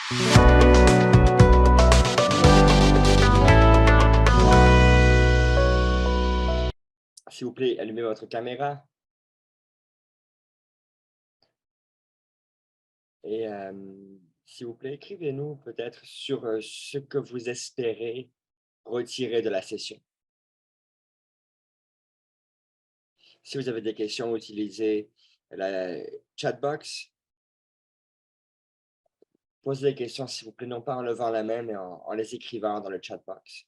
S'il vous plaît, allumez votre caméra et s'il vous plaît, écrivez-nous peut-être sur, ce que vous espérez retirer de la session. Si vous avez des questions, utilisez la chat box. Posez des questions, s'il vous plaît, non pas en levant la main, mais en les écrivant dans le chat box.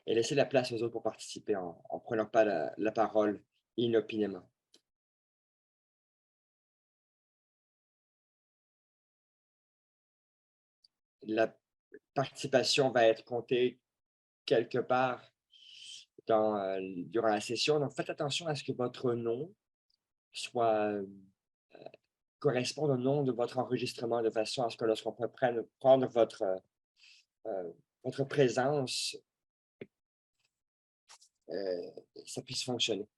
Et laissez la place aux autres pour participer en prenant pas la parole inopinément. La participation va être comptée quelque part durant la session, donc faites attention à ce que votre nom soit, corresponde au nom de votre enregistrement de façon à ce que lorsqu'on peut prendre votre présence, heu, ça puisse fonctionner.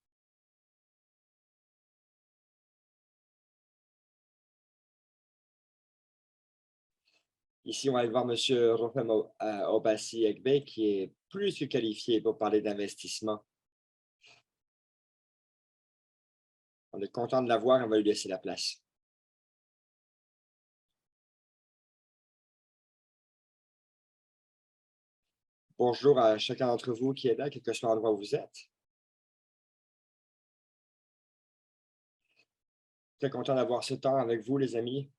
Ici, on va aller voir monsieur Rofem Obassi Egbe qui est plus que qualifié pour parler d'investissement. On est content de l'avoir, on va lui laisser la place. Bonjour à chacun d'entre vous qui est là, quel que soit l'endroit où vous êtes. Très content d'avoir ce temps avec vous, les amis.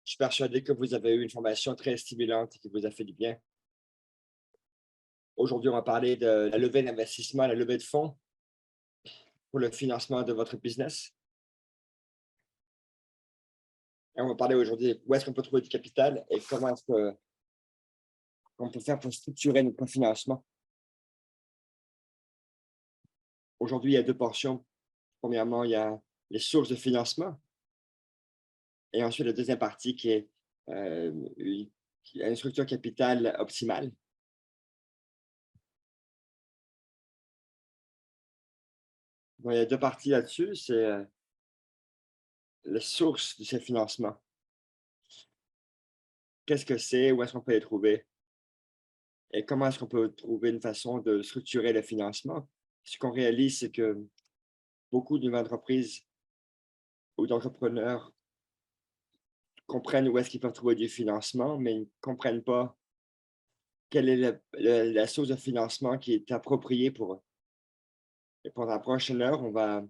Je suis persuadé que vous avez eu une formation très stimulante et qui vous a fait du bien. Aujourd'hui, on va parler de la levée d'investissement, la levée de fonds pour le financement de votre business. Et on va parler aujourd'hui où est-ce qu'on peut trouver du capital et comment est-ce qu'on peut faire pour structurer notre financement. Aujourd'hui, il y a deux portions. Premièrement, il y a les sources de financement et ensuite la deuxième partie qui est une structure capitale optimale. Bon, il y a deux parties là-dessus, c'est les sources de ces financements. Qu'est-ce que c'est? Où est-ce qu'on peut les trouver? Et comment est-ce qu'on peut trouver une façon de structurer le financement? Ce qu'on réalise, c'est que beaucoup d'entreprises ou d'entrepreneurs comprennent où est-ce qu'ils peuvent trouver du financement, mais ils ne comprennent pas quelle est la source de financement qui est appropriée pour eux. Et pendant la prochaine heure, on va...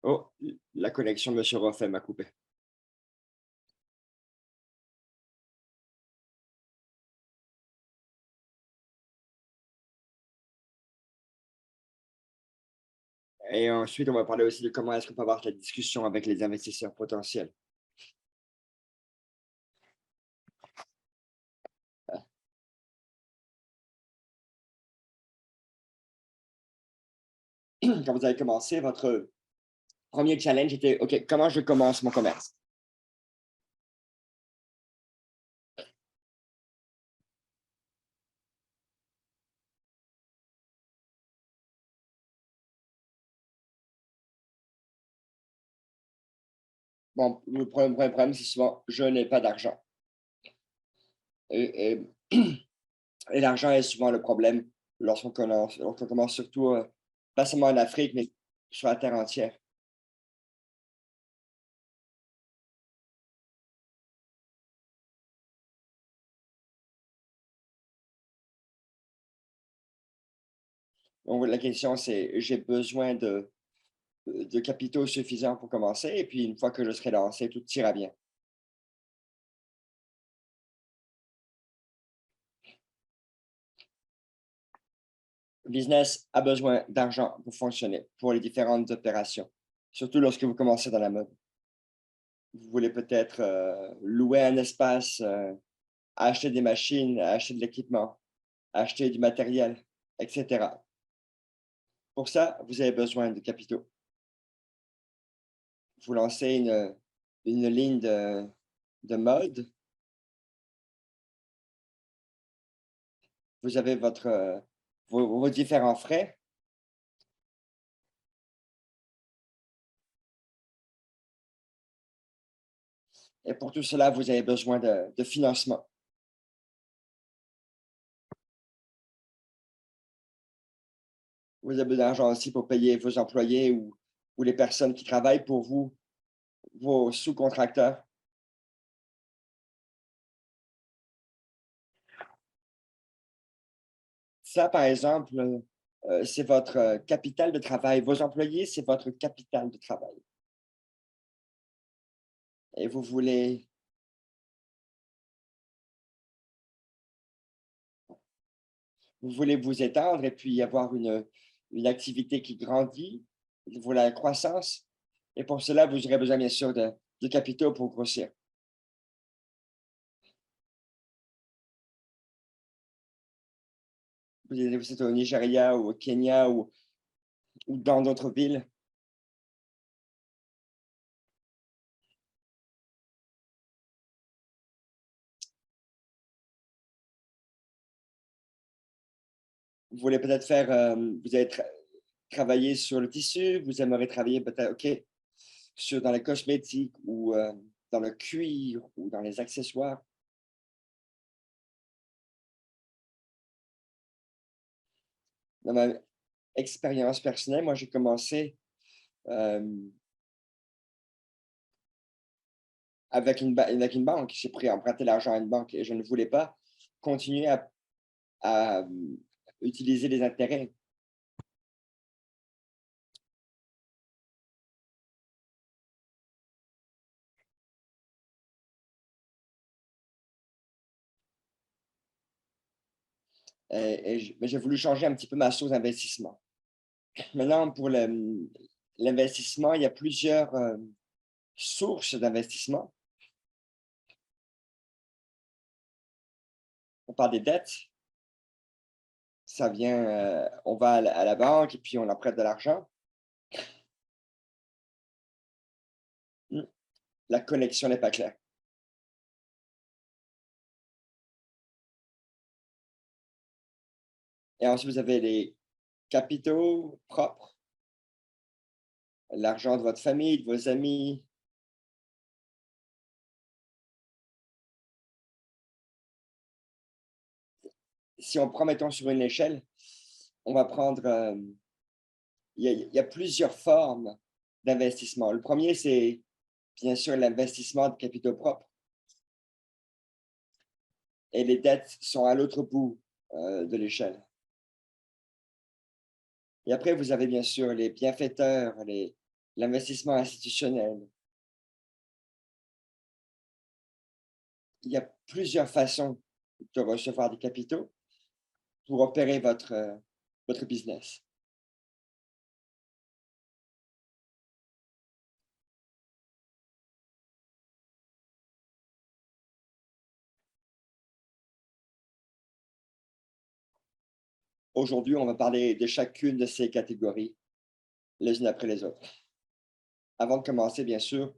Oh, la connexion de M. Roffem m'a coupé. Et ensuite, on va parler aussi de comment est-ce qu'on peut avoir la discussion avec les investisseurs potentiels. Quand vous avez commencé, votre premier challenge était, OK, comment je commence mon commerce? Bon, le premier problème, c'est souvent, je n'ai pas d'argent. Et, et l'argent est souvent le problème lorsqu'on commence surtout, pas seulement en Afrique, mais sur la terre entière. Donc, la question, c'est, j'ai besoin de capitaux suffisants pour commencer, et puis une fois que je serai lancé, tout ira bien. Le business a besoin d'argent pour fonctionner, pour les différentes opérations, surtout lorsque vous commencez dans la mode. Vous voulez peut-être louer un espace, acheter des machines, acheter de l'équipement, acheter du matériel, etc. Pour ça, vous avez besoin de capitaux. Vous lancez une ligne de mode. Vous avez vos différents frais. Et pour tout cela, vous avez besoin de financement. Vous avez besoin d'argent aussi pour payer vos employés ou les personnes qui travaillent pour vous, vos sous-contracteurs. Ça, par exemple, c'est votre capital de travail. Vos employés, c'est votre capital de travail. Et vous voulez vous étendre et puis avoir une activité qui grandit, vous voulez la croissance. Et pour cela, vous aurez besoin, bien sûr, de capitaux pour grossir. Vous êtes au Nigeria ou au Kenya ou dans d'autres villes. Vous voulez peut-être faire, vous allez travailler sur le tissu, vous aimeriez travailler peut-être, OK, dans les cosmétiques ou dans le cuir ou dans les accessoires. Dans ma expérience personnelle, moi, j'ai commencé avec une banque. J'ai pris emprunté l'argent à une banque et je ne voulais pas continuer à utiliser les intérêts. Mais j'ai voulu changer un petit peu ma source d'investissement. Maintenant, pour l'investissement, il y a plusieurs sources d'investissement. On parle des dettes. Ça vient, on va à la banque et puis on emprunte de l'argent. Hmm, La connexion n'est pas claire. Et ensuite, vous avez les capitaux propres, l'argent de votre famille, de vos amis. Si on prend, mettons, sur une échelle, on va prendre, il y a plusieurs formes d'investissement. Le premier, c'est bien sûr l'investissement de capitaux propres et les dettes sont à l'autre bout de l'échelle. Et après, vous avez bien sûr les bienfaiteurs, l'investissement institutionnel. Il y a plusieurs façons de recevoir des capitaux pour opérer votre business. Aujourd'hui, on va parler de chacune de ces catégories, les unes après les autres. Avant de commencer, bien sûr,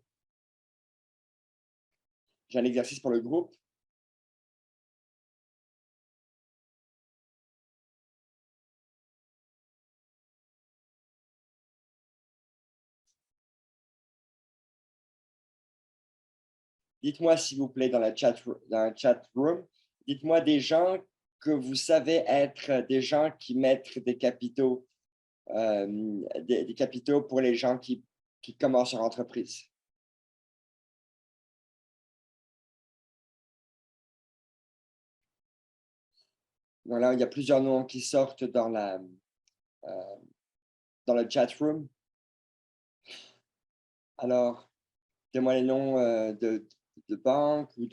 j'ai un exercice pour le groupe. Dites-moi, s'il vous plaît, dans la chat room, dites-moi des gens que vous savez être des gens qui mettent des capitaux, des capitaux pour les gens qui commencent leur entreprise. Donc là, il y a plusieurs noms qui sortent euh, dans le chat room. Alors, donne-moi les noms de banques ou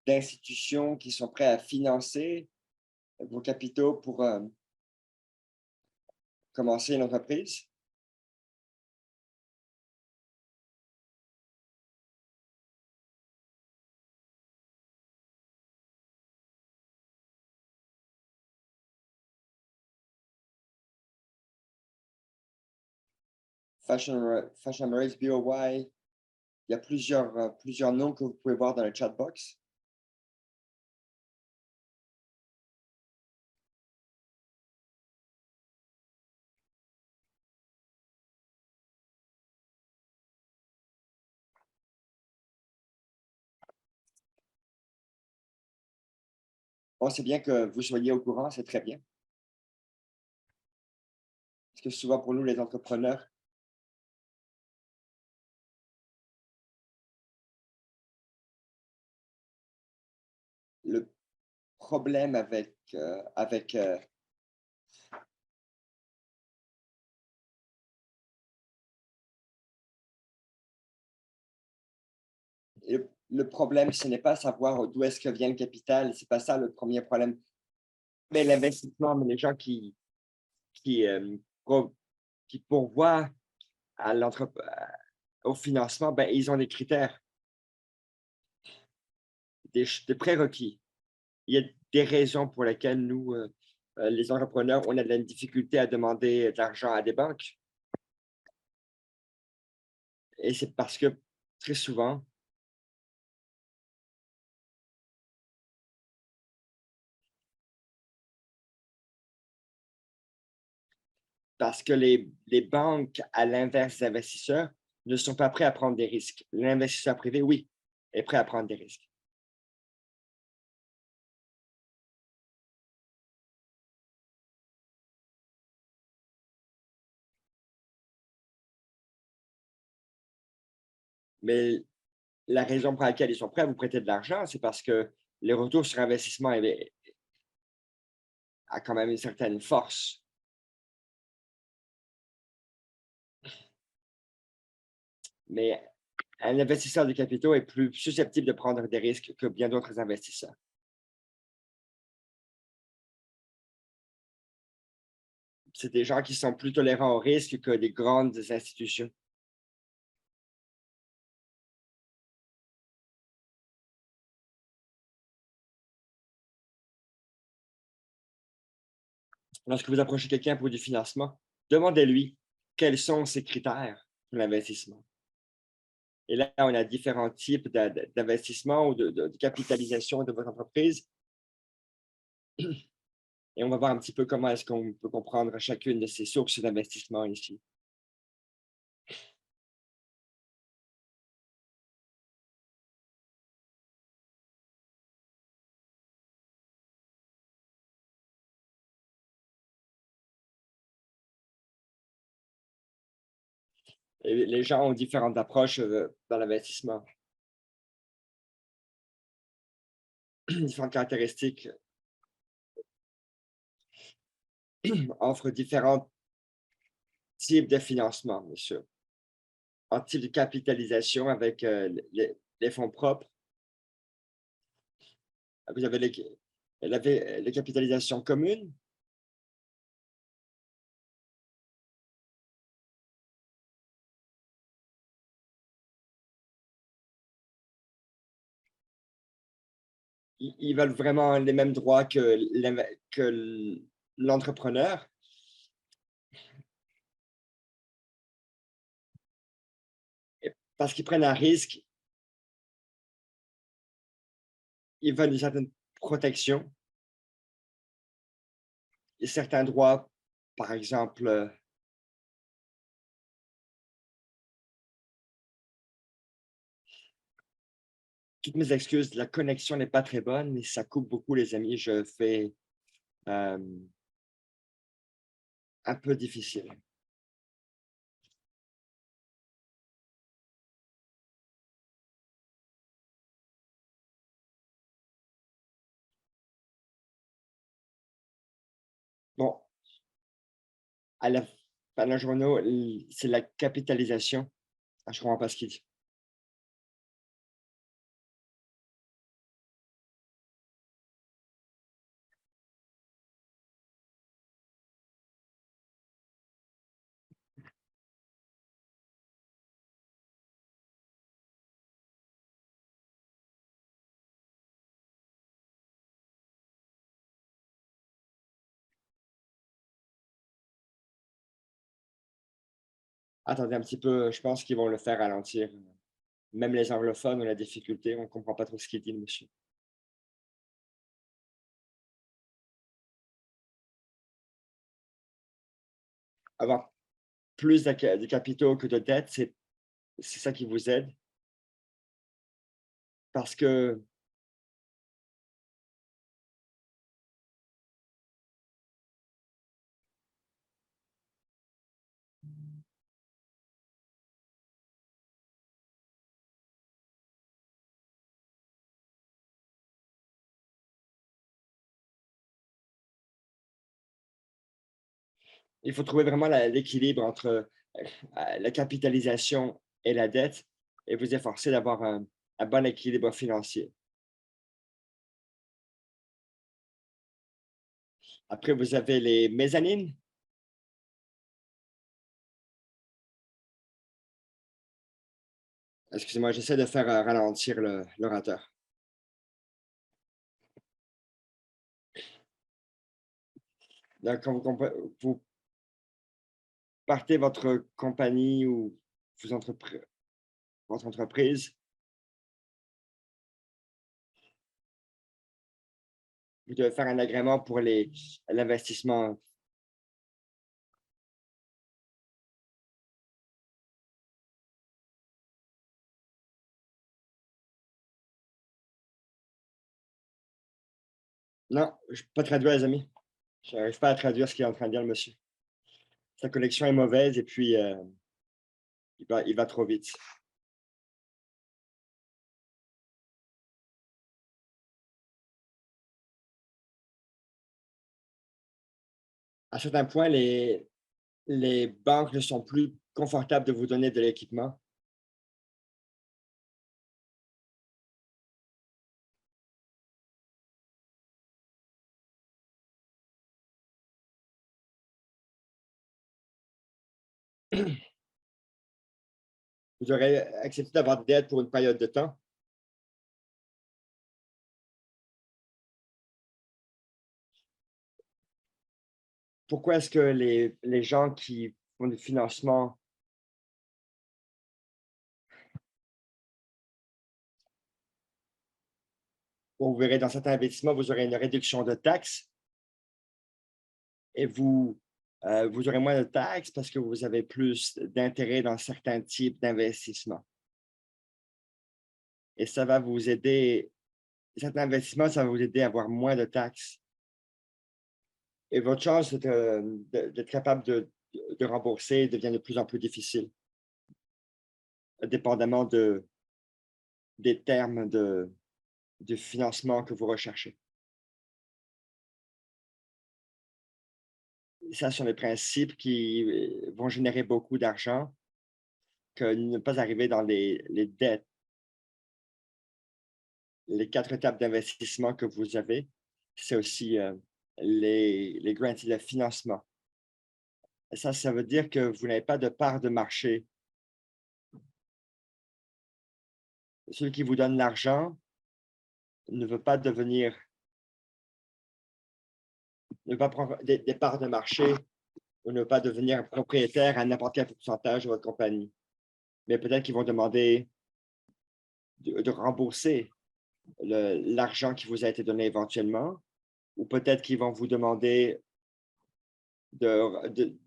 d'institutions qui sont prêts à financer vos capitaux pour commencer une entreprise. Fashion Race, BOY. Il y a plusieurs noms que vous pouvez voir dans le chat box. Bon, c'est bien que vous soyez au courant, c'est très bien. Parce que souvent pour nous, les entrepreneurs, le problème le problème, ce n'est pas savoir d'où est-ce que vient le capital, c'est pas ça le premier problème. Mais l'investissement, mais les gens qui, pro qui pourvoient à au financement, ben, ils ont des critères, des prérequis. Il y a des raisons pour lesquelles nous, les entrepreneurs, on a de la difficulté à demander de l'argent à des banques et c'est parce que très souvent, parce que les banques, à l'inverse des investisseurs, ne sont pas prêts à prendre des risques. L'investisseur privé, oui, est prêt à prendre des risques. Mais la raison pour laquelle ils sont prêts à vous prêter de l'argent, c'est parce que le retour sur investissement a quand même une certaine force. Mais un investisseur de capitaux est plus susceptible de prendre des risques que bien d'autres investisseurs. C'est des gens qui sont plus tolérants au risque que des grandes institutions. Lorsque vous approchez quelqu'un pour du financement, demandez-lui quels sont ses critères pour l'investissement. Et là, on a différents types d'investissement ou de capitalisation de votre entreprise. Et on va voir un petit peu comment est-ce qu'on peut comprendre chacune de ces sources d'investissement ici. Et les gens ont différentes approches dans l'investissement, différentes caractéristiques, offrent différents types de financement, bien sûr. En type de capitalisation avec les fonds propres, vous avez les capitalisations communes. Ils veulent vraiment les mêmes droits que l'entrepreneur. Parce qu'ils prennent un risque, ils veulent une certaine protection et certains droits, par exemple, toutes mes excuses, la connexion n'est pas très bonne et ça coupe beaucoup, les amis. Je fais un peu difficile. Bon, à la fin de la journée, c'est la capitalisation. Ah, je comprends pas ce qu'il dit. Attendez un petit peu, je pense qu'ils vont le faire ralentir. Même les anglophones ont la difficulté, on ne comprend pas trop ce qu'il dit, le monsieur. Avoir plus de capitaux que de dettes, c'est ça qui vous aide parce que il faut trouver vraiment l'équilibre entre la capitalisation et la dette et vous efforcer d'avoir un bon équilibre financier. Après, vous avez les mezzanines. Excusez-moi, j'essaie de faire ralentir l'orateur. Donc, quand vous partez votre compagnie ou votre entreprise, vous devez faire un agrément pour l'investissement. Non, je ne peux pas traduire, les amis. Je n'arrive pas à traduire ce qu'il est en train de dire, le monsieur. Sa connexion est mauvaise et puis il va trop vite. À certains points, les banques ne sont plus confortables de vous donner de l'équipement. Vous aurez accepté d'avoir de l'aide pour une période de temps. Pourquoi est-ce que les gens qui font du financement, bon, vous verrez dans certains investissements, vous aurez une réduction de taxes et vous aurez moins de taxes parce que vous avez plus d'intérêt dans certains types d'investissements. Et ça va vous aider, certains investissements, ça va vous aider à avoir moins de taxes. Et votre chance d'être capable de rembourser devient de plus en plus difficile, dépendamment des termes de financement que vous recherchez. Ça sont des principes qui vont générer beaucoup d'argent que ne pas arriver dans les dettes. Les 4 étapes d'investissement que vous avez, c'est aussi les grants et le financement. Ça veut dire que vous n'avez pas de part de marché. Celui qui vous donne l'argent ne veut pas devenir, ne veut pas prendre des parts de marché ou ne veut pas devenir propriétaire à n'importe quel pourcentage de votre compagnie. Mais peut-être qu'ils vont demander de rembourser l'argent qui vous a été donné éventuellement, ou peut-être qu'ils vont vous demander de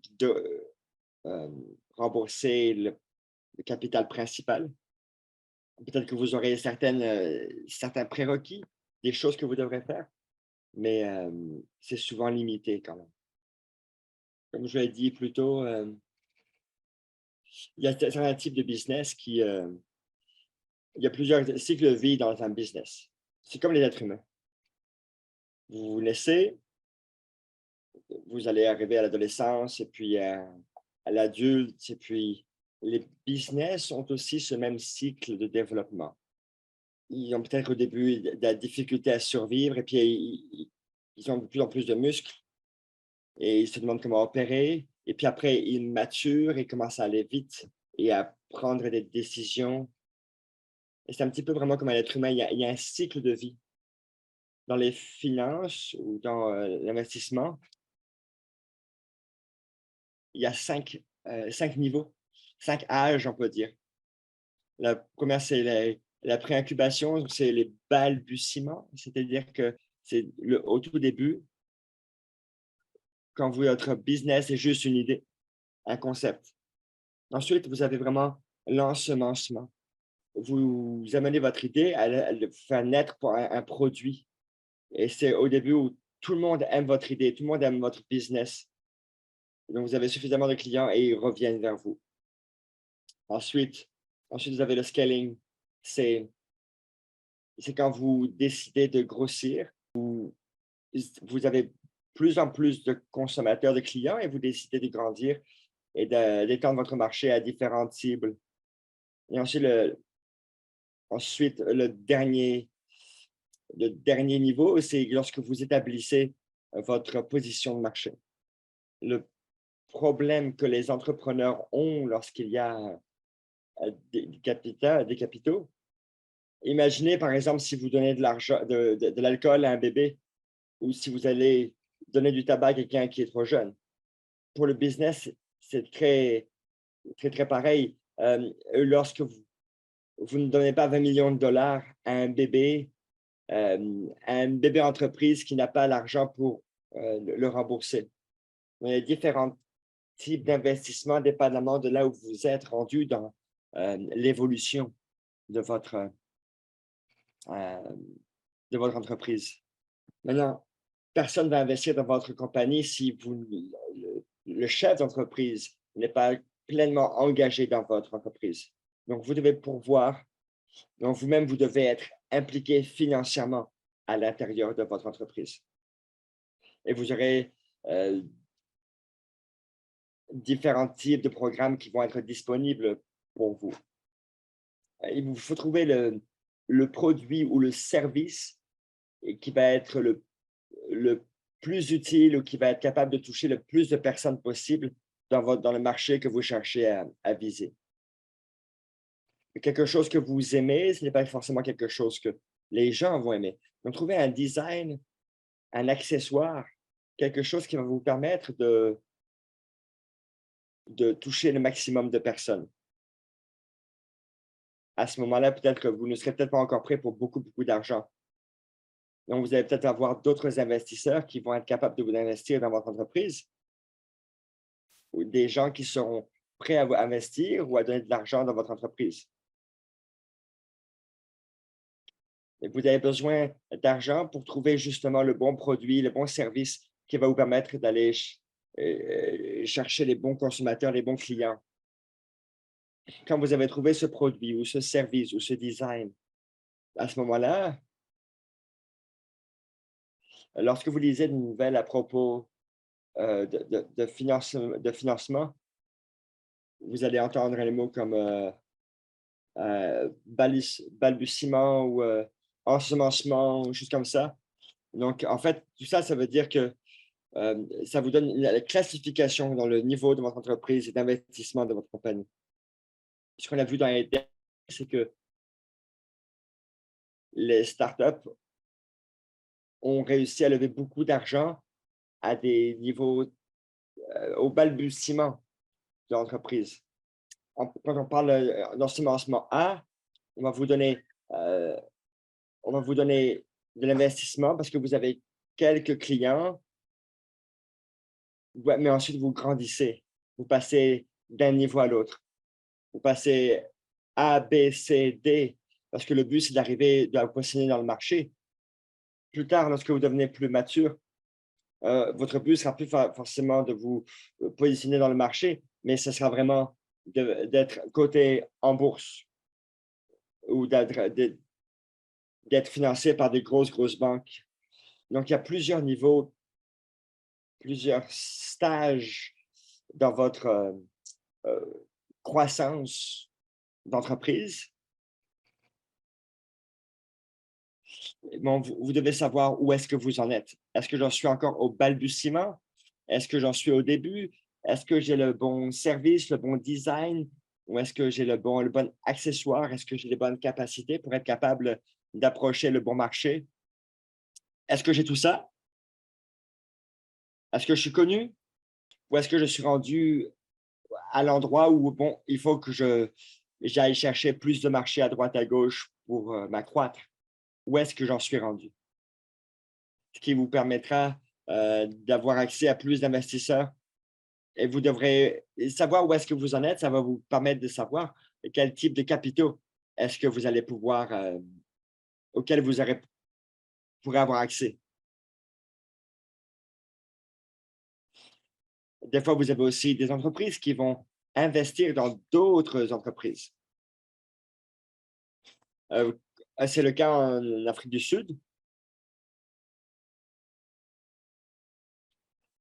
euh, rembourser le capital principal. Peut-être que vous aurez certains prérequis, des choses que vous devrez faire, mais c'est souvent limité quand même. Comme je l'ai dit plus tôt, il y a certains types de business il y a plusieurs cycles de vie dans un business. C'est comme les êtres humains. Vous vous naissez, vous allez arriver à l'adolescence et puis à l'adulte, et puis les business ont aussi ce même cycle de développement. Ils ont peut-être au début de la difficulté à survivre et puis ils ont de plus en plus de muscles et ils se demandent comment opérer. Et puis après, ils maturent et commencent à aller vite et à prendre des décisions. Et c'est un petit peu vraiment comme un être humain, il y a un cycle de vie. Dans les finances ou dans l'investissement, il y a cinq niveaux. 5 âges, on peut dire. La première, c'est la pré-incubation, c'est les balbutiements, c'est-à-dire que c'est au tout début, quand votre business est juste une idée, un concept. Ensuite, vous avez vraiment l'ensemencement. Vous amenez votre idée, elle fait naître pour un produit. Et c'est au début où tout le monde aime votre idée, tout le monde aime votre business. Donc, vous avez suffisamment de clients et ils reviennent vers vous. Ensuite, vous avez le scaling. C'est quand vous décidez de grossir, vous avez plus en plus de consommateurs, de clients et vous décidez de grandir et d'étendre votre marché à différentes cibles. Et ensuite, le dernier niveau, c'est lorsque vous établissez votre position de marché. Le problème que les entrepreneurs ont lorsqu'il y a des capitaux, imaginez par exemple si vous donnez de l'argent, de l'alcool à un bébé ou si vous allez donner du tabac à quelqu'un qui est trop jeune. Pour le business, c'est très, très, très pareil. Lorsque vous ne donnez pas 20 millions de dollars à un bébé entreprise qui n'a pas l'argent pour le rembourser. Il y a différents types d'investissements dépendamment de là où vous êtes rendu dans l'évolution de euh, de votre entreprise. Maintenant, personne ne va investir dans votre compagnie si le chef d'entreprise n'est pas pleinement engagé dans votre entreprise. Donc, vous devez pourvoir. Donc, vous-même, vous devez être impliqué financièrement à l'intérieur de votre entreprise. Et vous aurez différents types de programmes qui vont être disponibles pour vous. Il vous faut trouver le produit ou le service qui va être le plus utile ou qui va être capable de toucher le plus de personnes possible dans le marché que vous cherchez à viser. Quelque chose que vous aimez, ce n'est pas forcément quelque chose que les gens vont aimer. Donc, trouver un design, un accessoire, quelque chose qui va vous permettre de toucher le maximum de personnes. À ce moment-là, peut-être que vous ne serez peut-être pas encore prêt pour beaucoup, beaucoup d'argent. Donc, vous allez peut-être avoir d'autres investisseurs qui vont être capables de vous investir dans votre entreprise ou des gens qui seront prêts à vous investir ou à donner de l'argent dans votre entreprise. Et vous avez besoin d'argent pour trouver justement le bon produit, le bon service qui va vous permettre d'aller chercher les bons consommateurs, les bons clients. Quand vous avez trouvé ce produit ou ce service ou ce design, à ce moment-là, lorsque vous lisez une nouvelle à propos de financement, vous allez entendre les mots comme balbutiement ou ensemencement, ou choses comme ça. Donc, en fait, tout ça, ça veut dire que ça vous donne la classification dans le niveau de votre entreprise et d'investissement de votre compagnie. Ce qu'on a vu dans les derniers, c'est que les startups ont réussi à lever beaucoup d'argent à des niveaux au balbutiement de l'entreprise. Quand on parle d'ensemencement A, on va vous donner, euh, on va vous donner de l'investissement parce que vous avez quelques clients, mais ensuite vous grandissez. Vous passez d'un niveau à l'autre. Vous passez A, B, C, D, parce que le but, c'est d'arriver, de vous positionner dans le marché. Plus tard, lorsque vous devenez plus mature, votre but sera plus forcément de vous positionner dans le marché, mais ce sera vraiment d'être coté en bourse ou d'être financé par des grosses banques. Donc, il y a plusieurs niveaux, plusieurs stages dans votre croissance d'entreprise. Bon, vous devez savoir où est-ce que vous en êtes. Est-ce que j'en suis encore au balbutiement? Est-ce que j'en suis au début? Est-ce que j'ai le bon service, le bon design? Ou est-ce que j'ai le bon accessoire? Est-ce que j'ai les bonnes capacités pour être capable d'approcher le bon marché? Est-ce que j'ai tout ça? Est-ce que je suis connu? Ou est-ce que je suis rendu à l'endroit où, bon, il faut que j'aille chercher plus de marché à droite, à gauche pour m'accroître. Où est-ce que j'en suis rendu? Ce qui vous permettra d'avoir accès à plus d'investisseurs et vous devrez savoir où est-ce que vous en êtes. Ça va vous permettre de savoir quel type de capitaux est-ce que vous allez pouvoir, auxquels pourrez avoir accès. Des fois, vous avez aussi des entreprises qui vont investir dans d'autres entreprises. C'est le cas en Afrique du Sud.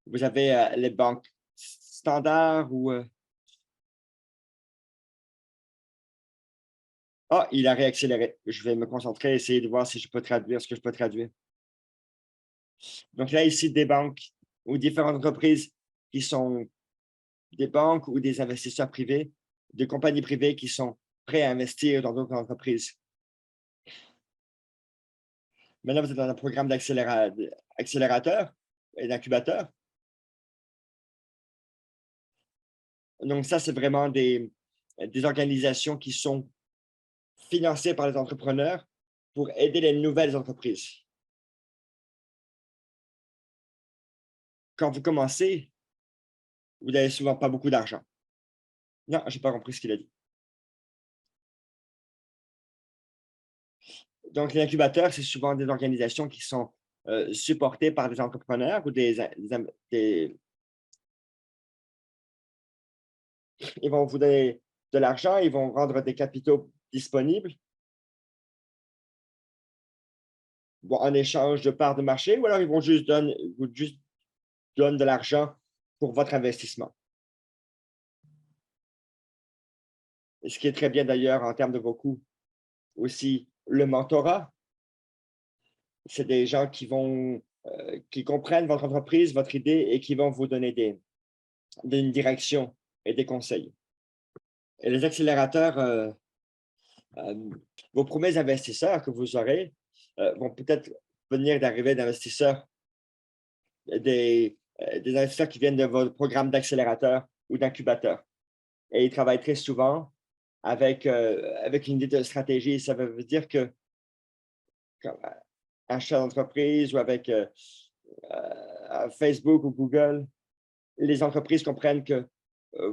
Vous avez les banques standards ou ah, il a réaccéléré. Je vais me concentrer, essayer de voir si je peux traduire ce que je peux traduire. Donc là, ici, des banques ou différentes entreprises qui sont des banques ou des investisseurs privés, de compagnies privées qui sont prêts à investir dans d'autres entreprises. Maintenant, vous êtes dans un programme d'accélérateur et d'incubateur. Donc ça, c'est vraiment des organisations qui sont financées par les entrepreneurs pour aider les nouvelles entreprises. Quand vous commencez, vous n'avez souvent pas beaucoup d'argent. Non, je n'ai pas compris ce qu'il a dit. Donc, les incubateurs, c'est souvent des organisations qui sont supportées par des entrepreneurs ou ils vont vous donner de l'argent, ils vont rendre des capitaux disponibles bon, en échange de parts de marché, ou alors ils vont juste vous juste donnent de l'argent pour votre investissement. Et ce qui est très bien d'ailleurs en termes de vos coûts. Aussi, le mentorat, c'est des gens qui comprennent votre entreprise, votre idée et qui vont vous donner une direction et des conseils. Et les accélérateurs, vos premiers investisseurs que vous aurez vont peut-être venir d'arriver d'investisseurs, des investisseurs qui viennent de votre programme d'accélérateur ou d'incubateur. Et ils travaillent très souvent avec une idée de stratégie. Ça veut dire que comme achat d'entreprise ou avec Facebook ou Google, les entreprises comprennent que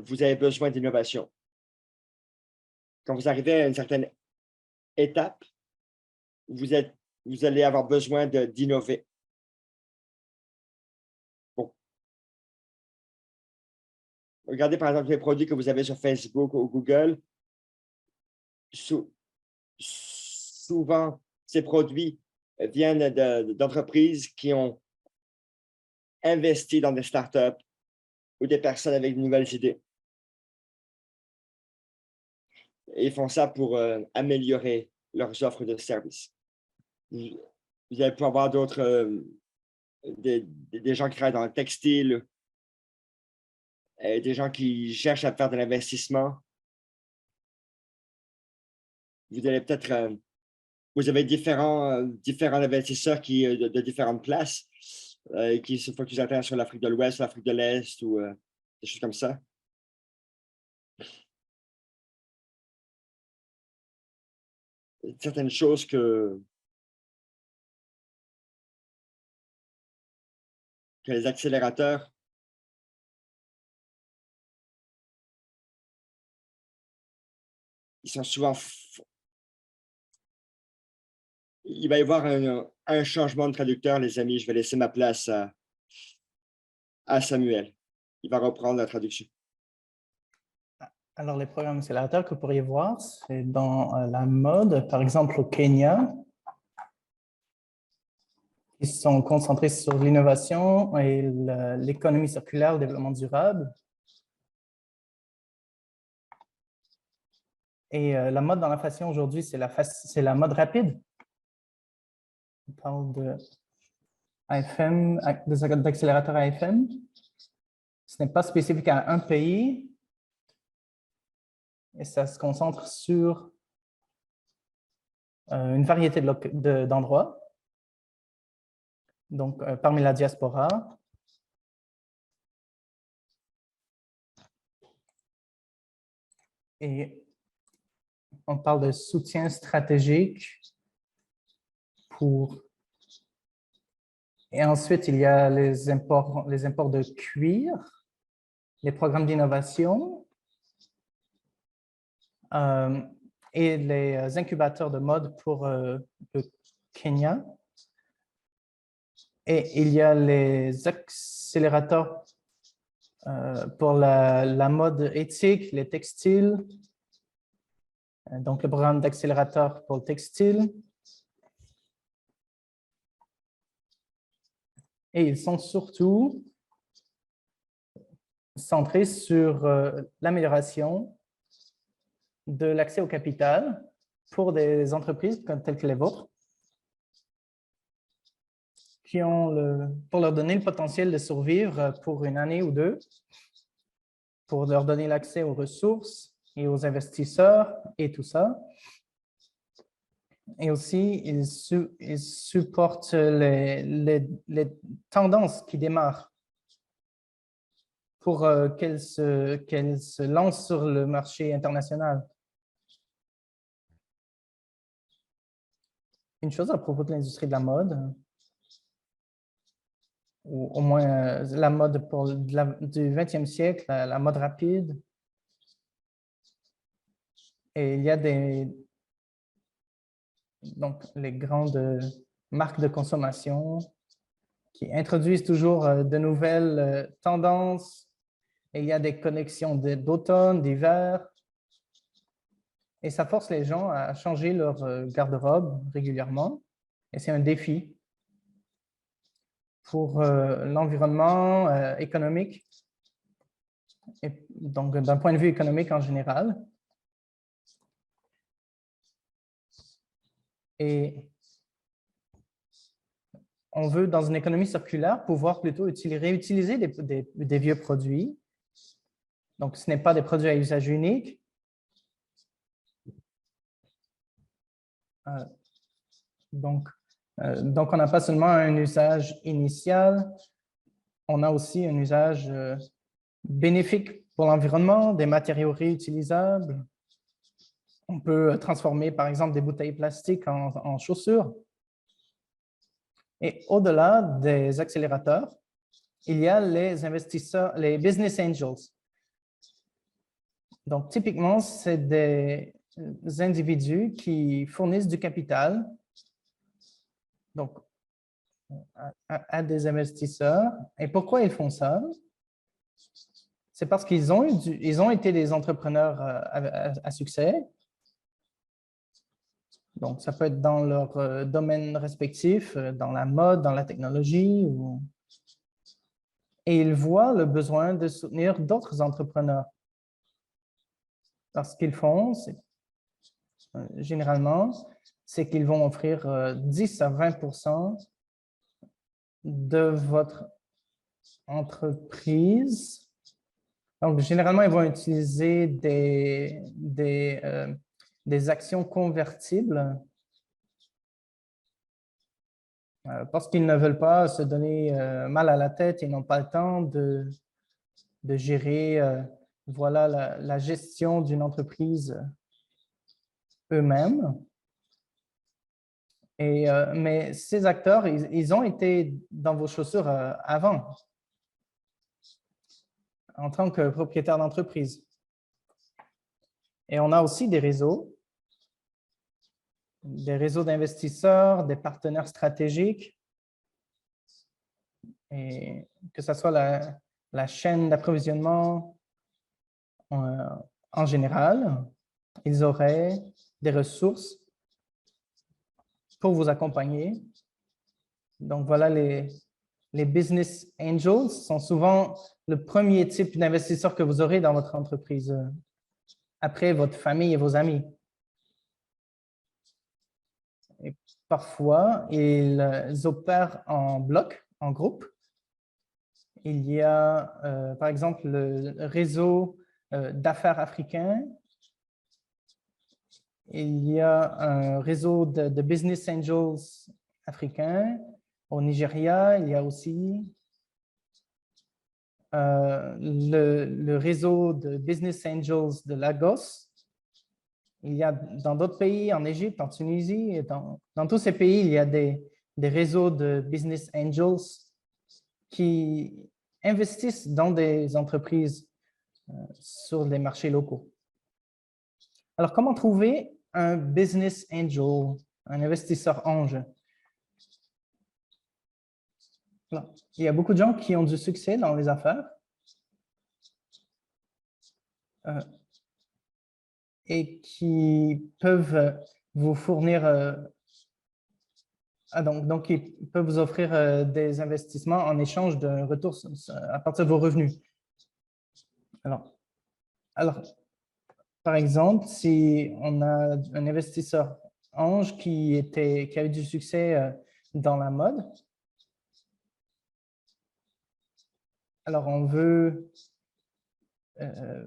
vous avez besoin d'innovation. Quand vous arrivez à une certaine étape, vous allez avoir besoin d'innover. Bon, regardez par exemple les produits que vous avez sur Facebook ou Google. Souvent, ces produits viennent d'entreprises qui ont investi dans des startups ou des personnes avec de nouvelles idées. Et ils font ça pour améliorer leurs offres de services. Vous allez pouvoir voir d'autres, des gens qui travaillent dans le textile, des gens qui cherchent à faire de l'investissement. Vous allez peut-être, vous avez différents investisseurs de différentes places qui se focusent sur l'Afrique de l'Ouest, l'Afrique de l'Est ou des choses comme ça. Certaines choses que les accélérateurs ils sont souvent il va y avoir un changement de traducteur, les amis. Je vais laisser ma place à Samuel. Il va reprendre la traduction. Alors, les programmes accélérateurs que vous pourriez voir, c'est dans la mode, par exemple au Kenya. Ils sont concentrés sur l'innovation et l'économie circulaire, le développement durable. Et la mode dans la fashion aujourd'hui, c'est la mode rapide. On parle de AFM, d'accélérateur AFM. Ce n'est pas spécifique à un pays. Et ça se concentre sur une variété d'endroits. Donc, parmi la diaspora, Et on parle de soutien stratégique pour... Et ensuite, il y a les imports de cuir, les programmes d'innovation et les incubateurs de mode pour le Kenya. Et il y a les accélérateurs pour la mode éthique, les textiles. Donc, le programme d'accélérateur pour le textile. Et ils sont surtout centrés sur l'amélioration de l'accès au capital pour des entreprises telles que les vôtres, qui ont pour leur donner le potentiel de survivre pour une année ou deux, pour leur donner l'accès aux ressources et aux investisseurs et tout ça. Et aussi, ils supportent les tendances qui démarrent pour qu'elles se lancent sur le marché international. Une chose à propos de l'industrie de la mode, ou au moins la mode du 20e siècle, la mode rapide. Et il y a donc les grandes marques de consommation qui introduisent toujours de nouvelles tendances. Et il y a des connexions d'automne, d'hiver. Et ça force les gens à changer leur garde-robe régulièrement. Et c'est un défi pour l'environnement économique, et donc d'un point de vue économique en général. Et on veut, dans une économie circulaire, pouvoir plutôt réutiliser des vieux produits. Donc, ce n'est pas des produits à usage unique. Donc, on n'a pas seulement un usage initial, on a aussi un usage bénéfique pour l'environnement, des matériaux réutilisables. On peut transformer, par exemple, des bouteilles plastiques en chaussures. Et au-delà des accélérateurs, il y a les investisseurs, les business angels. Donc, typiquement, c'est des individus qui fournissent du capital donc, à des investisseurs. Et pourquoi ils font ça? C'est parce qu'ils ont été des entrepreneurs à succès. Donc, ça peut être dans leur domaine respectif, dans la mode, dans la technologie. Et ils voient le besoin de soutenir d'autres entrepreneurs. Alors, ce qu'ils font, généralement, c'est qu'ils vont offrir 10 à 20% de votre entreprise. Donc, généralement, ils vont utiliser des actions convertibles parce qu'ils ne veulent pas se donner mal à la tête et n'ont pas le temps de gérer voilà, la gestion d'une entreprise eux-mêmes. Mais ces acteurs, ils ont été dans vos chaussures avant, en tant que propriétaire d'entreprise. Et on a aussi des réseaux d'investisseurs, des partenaires stratégiques, et que ce soit la chaîne d'approvisionnement en général, ils auraient des ressources pour vous accompagner. Donc, voilà, les business angels sont souvent le premier type d'investisseur que vous aurez dans votre entreprise, après votre famille et vos amis. Et parfois, ils opèrent en bloc, en groupe. Il y a, par exemple, le réseau d'affaires africain. Il y a un réseau de business angels africains. Au Nigeria, il y a aussi le réseau de business angels de Lagos, Il y a dans d'autres pays, en Égypte, en Tunisie, et dans tous ces pays, il y a des réseaux de business angels qui investissent dans des entreprises sur les marchés locaux. Alors, comment trouver un business angel, un investisseur ange? Alors, il y a beaucoup de gens qui ont du succès dans les affaires et qui peuvent vous fournir, donc ils peuvent vous offrir des investissements en échange d'un retour à partir de vos revenus. Alors, par exemple, si on a un investisseur ange qui a eu du succès dans la mode, alors on veut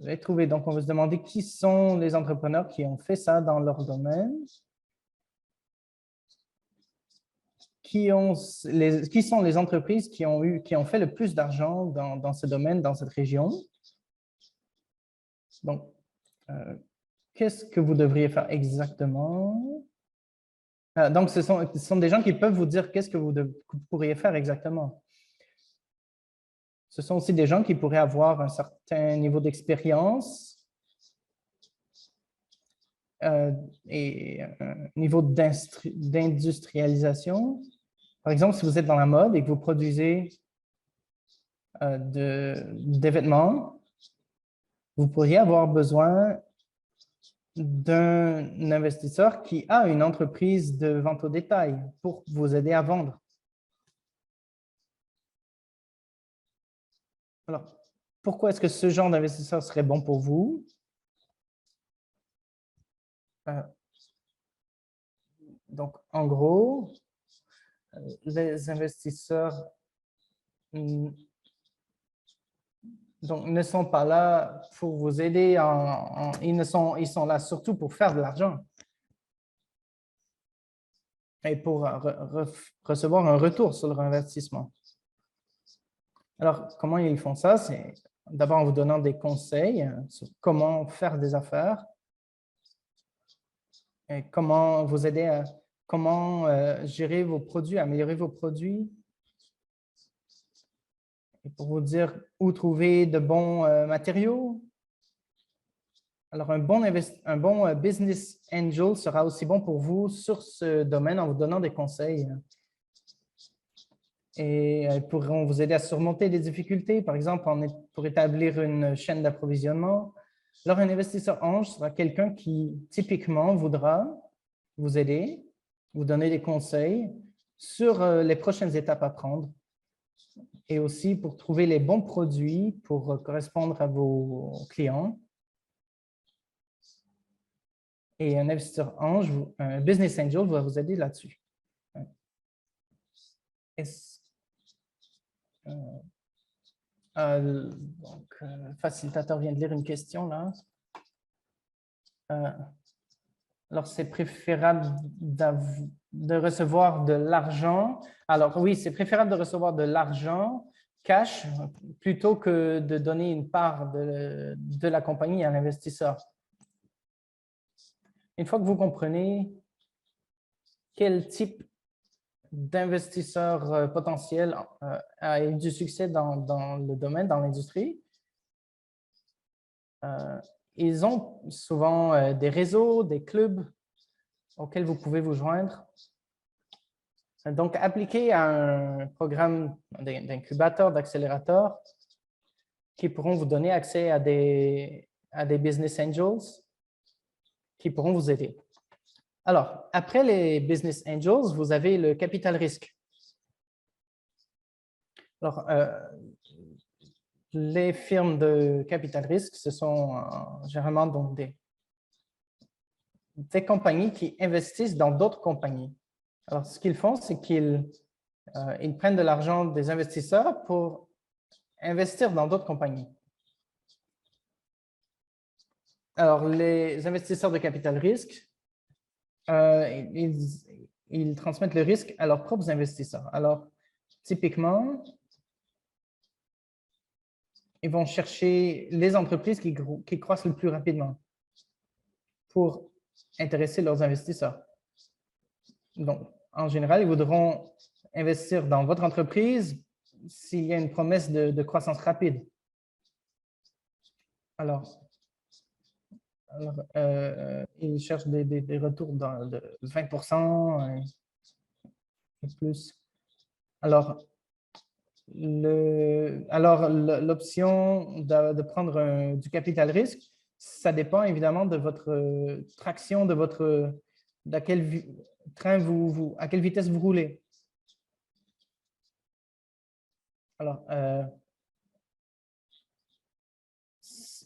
les trouver. Donc, on veut se demander qui sont les entrepreneurs qui ont fait ça dans leur domaine, qui sont les entreprises qui ont fait le plus d'argent dans ce domaine, dans cette région. Donc, qu'est-ce que vous devriez faire exactement? Donc, ce sont des gens qui peuvent vous dire qu'est-ce que vous pourriez faire exactement. Ce sont aussi des gens qui pourraient avoir un certain niveau d'expérience et un niveau d'industrialisation. Par exemple, si vous êtes dans la mode et que vous produisez des vêtements, vous pourriez avoir besoin d'un investisseur qui a une entreprise de vente au détail pour vous aider à vendre. Alors, pourquoi est-ce que ce genre d'investisseur serait bon pour vous? Donc, en gros, les investisseurs ne sont pas là pour vous aider, ils sont là surtout pour faire de l'argent et pour recevoir un retour sur leur investissement. Alors, comment ils font ça? C'est d'abord en vous donnant des conseils sur comment faire des affaires et comment vous aider à gérer vos produits, améliorer vos produits. Et pour vous dire où trouver de bons matériaux. Alors, un bon business angel sera aussi bon pour vous sur ce domaine en vous donnant des conseils. Et ils pourront vous aider à surmonter des difficultés, par exemple, pour établir une chaîne d'approvisionnement. Alors, un investisseur ange sera quelqu'un qui, typiquement, voudra vous aider, vous donner des conseils sur les prochaines étapes à prendre et aussi pour trouver les bons produits pour correspondre à vos clients. Et un investisseur ange, un business angel va vous aider là-dessus. Donc, le facilitateur vient de lire une question là. Alors, c'est préférable de recevoir de l'argent. Alors, oui, c'est préférable de recevoir de l'argent cash plutôt que de donner une part de la compagnie à l'investisseur. Une fois que vous comprenez quel type d'investisseur potentiel a eu du succès dans le domaine, dans l'industrie, ils ont souvent des réseaux, des clubs auxquels vous pouvez vous joindre. Donc, appliquez à un programme d'incubateur, d'accélérateur qui pourront vous donner accès à des business angels qui pourront vous aider. Alors, après les business angels, vous avez le capital risque. Alors, les firmes de capital risque, ce sont généralement donc des compagnies qui investissent dans d'autres compagnies. Alors, ce qu'ils font, c'est qu'ils prennent de l'argent des investisseurs pour investir dans d'autres compagnies. Alors, les investisseurs de capital risque, ils transmettent le risque à leurs propres investisseurs. Alors, typiquement, ils vont chercher les entreprises qui croissent le plus rapidement pour intéresser leurs investisseurs. Donc, en général, ils voudront investir dans votre entreprise s'il y a une promesse de croissance rapide. Alors ils cherchent des retours de 20% et plus. Alors, l'option de prendre du capital risque, ça dépend évidemment de votre traction, à quel vitesse vous roulez. Alors,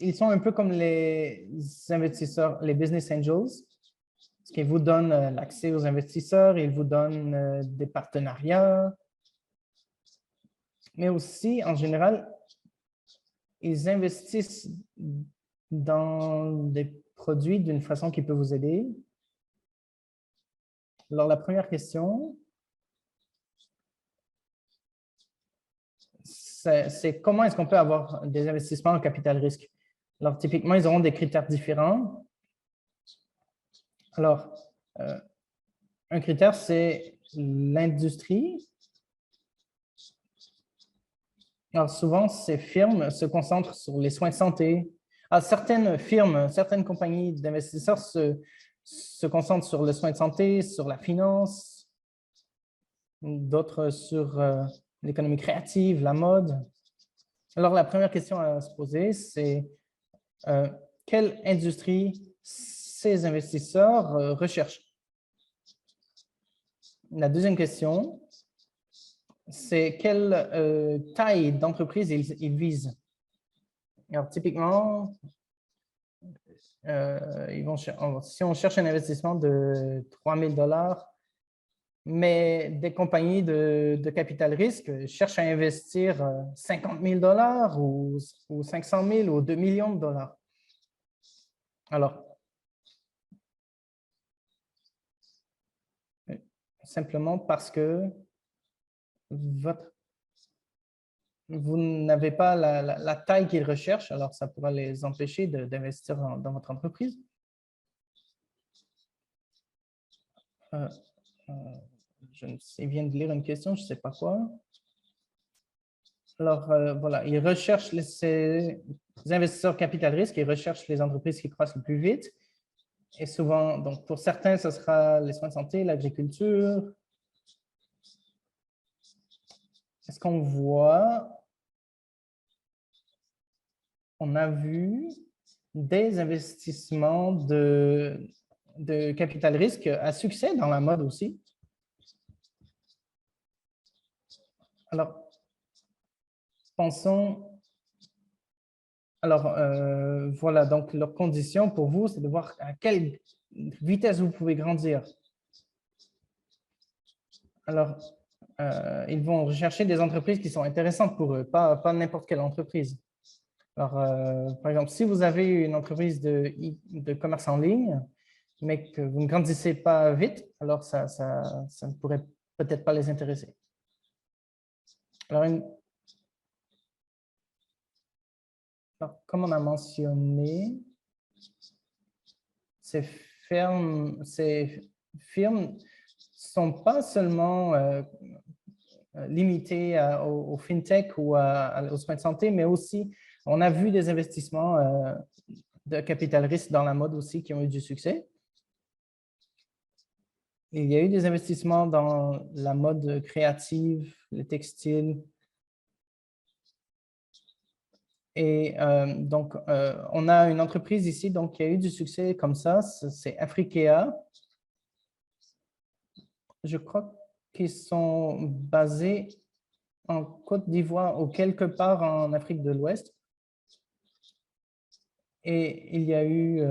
ils sont un peu comme les investisseurs, les business angels, parce qu'ils vous donnent l'accès aux investisseurs, ils vous donnent des partenariats, mais aussi, en général, ils investissent dans des produits d'une façon qui peut vous aider. Alors, la première question, c'est comment est-ce qu'on peut avoir des investissements en capital risque? Alors, typiquement, ils auront des critères différents. Alors, un critère, c'est l'industrie. Alors, souvent, ces firmes se concentrent sur les soins de santé. Alors, certaines firmes, certaines compagnies d'investisseurs se concentrent sur le soin de santé, sur la finance, d'autres sur l'économie créative, la mode. Alors, la première question à se poser, c'est quelle industrie ces investisseurs recherchent? La deuxième question, c'est quelle taille d'entreprise ils visent. Alors, typiquement, si on cherche un investissement de 3 000 $, mais des compagnies de capital risque cherchent à investir 50 000 $ ou 500 000 ou 2 millions de dollars. Alors, simplement parce que vous n'avez pas la taille qu'ils recherchent, alors ça pourra les empêcher d'investir dans votre entreprise. Je viens de lire une question, je ne sais pas quoi. Alors, voilà, ils recherchent ces investisseurs capital risque, ils recherchent les entreprises qui croissent le plus vite. Et souvent, donc pour certains, ce sera les soins de santé, l'agriculture. Est-ce qu'on voit, on a vu des investissements de capital risque à succès dans la mode aussi. Alors, pensons, alors voilà, donc leur condition pour vous, c'est de voir à quelle vitesse vous pouvez grandir. Alors, ils vont rechercher des entreprises qui sont intéressantes pour eux, pas n'importe quelle entreprise. Alors, par exemple, si vous avez une entreprise de commerce en ligne, mais que vous ne grandissez pas vite, alors ça ne pourrait peut-être pas les intéresser. Alors, comme on a mentionné, ces firmes ne sont pas seulement limitées au fintech ou aux soins de santé, mais aussi, on a vu des investissements de capital risque dans la mode aussi qui ont eu du succès. Il y a eu des investissements dans la mode créative, le textile. Et donc, on a une entreprise ici donc, qui a eu du succès comme ça, c'est Afrikea. Je crois qu'ils sont basés en Côte d'Ivoire ou quelque part en Afrique de l'Ouest. Et il y a eu,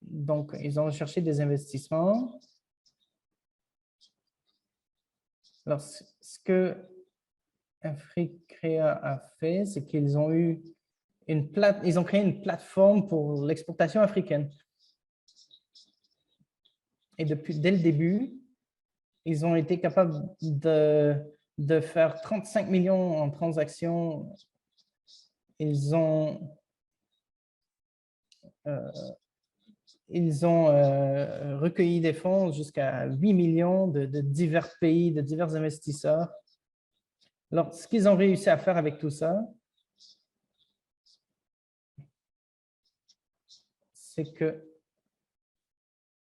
donc, ils ont recherché des investissements. Alors, ce que Afrikea a fait, c'est qu'ils ont eu ils ont créé une plateforme pour l'exportation africaine. Et dès le début, ils ont été capables de faire 35 millions en transactions. Ils ont ils ont recueilli des fonds jusqu'à 8 millions de divers pays, de divers investisseurs. Alors, ce qu'ils ont réussi à faire avec tout ça, c'est que,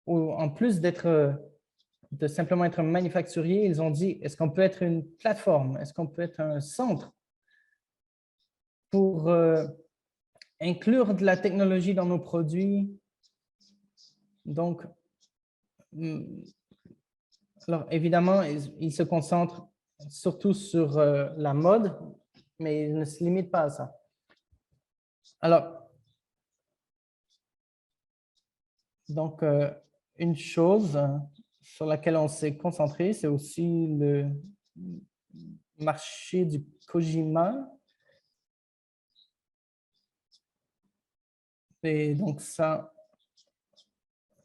en plus de simplement être un manufacturier, ils ont dit, est-ce qu'on peut être une plateforme? Est-ce qu'on peut être un centre pour inclure de la technologie dans nos produits? Donc, alors évidemment, ils se concentrent surtout sur la mode, mais ils ne se limitent pas à ça. Alors, donc, une chose sur laquelle on s'est concentré, c'est aussi le marché du Kojima. Et donc, ça,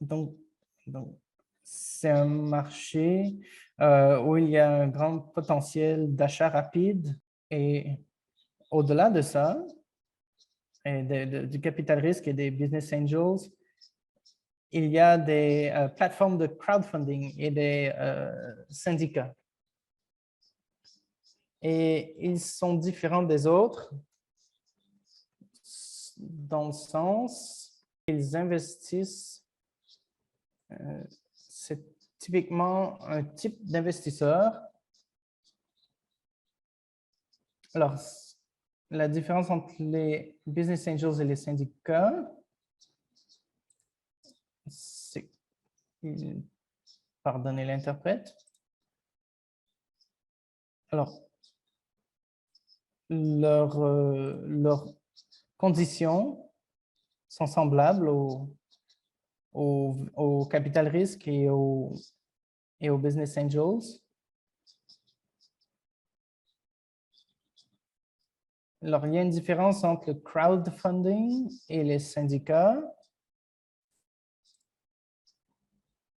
donc c'est un marché où il y a un grand potentiel d'achat rapide. Et au-delà de ça, et du capital risque et des business angels, il y a des plateformes de crowdfunding et des syndicats. Et ils sont différents des autres dans le sens qu'ils investissent, c'est typiquement un type d'investisseur. Alors, la différence entre les business angels et les syndicats, c'est, pardonnez l'interprète. Alors, leurs conditions sont semblables au capital risque et aux business angels. Alors, il y a une différence entre le crowdfunding et les syndicats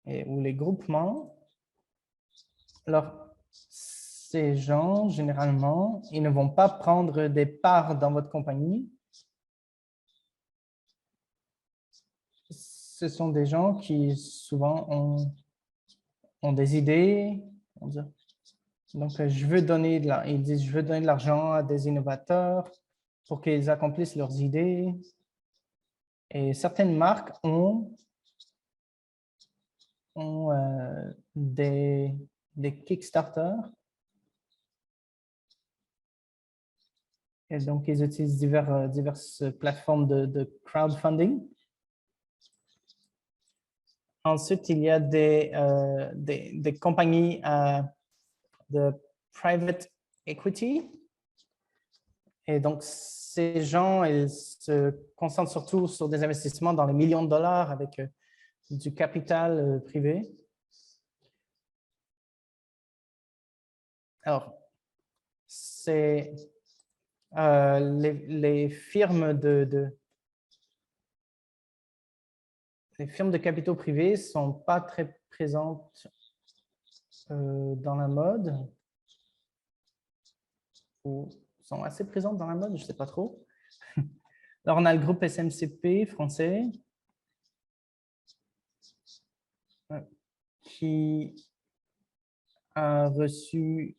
ou les groupements. Alors, ces gens, généralement, ils ne vont pas prendre des parts dans votre compagnie. Ce sont des gens qui, souvent, ont des idées. Donc, ils disent, je veux donner de l'argent à des innovateurs pour qu'ils accomplissent leurs idées. Et certaines marques ont des Kickstarter. Et donc, ils utilisent diverses plateformes de crowdfunding. Ensuite, il y a des compagnies de private equity. Et donc, ces gens, ils se concentrent surtout sur des investissements dans les millions de dollars avec du capital privé. Alors, c'est les firmes les firmes de capitaux privés ne sont pas très présentes dans la mode, ou sont assez présentes dans la mode, je ne sais pas trop. Alors, on a le groupe SMCP français qui a reçu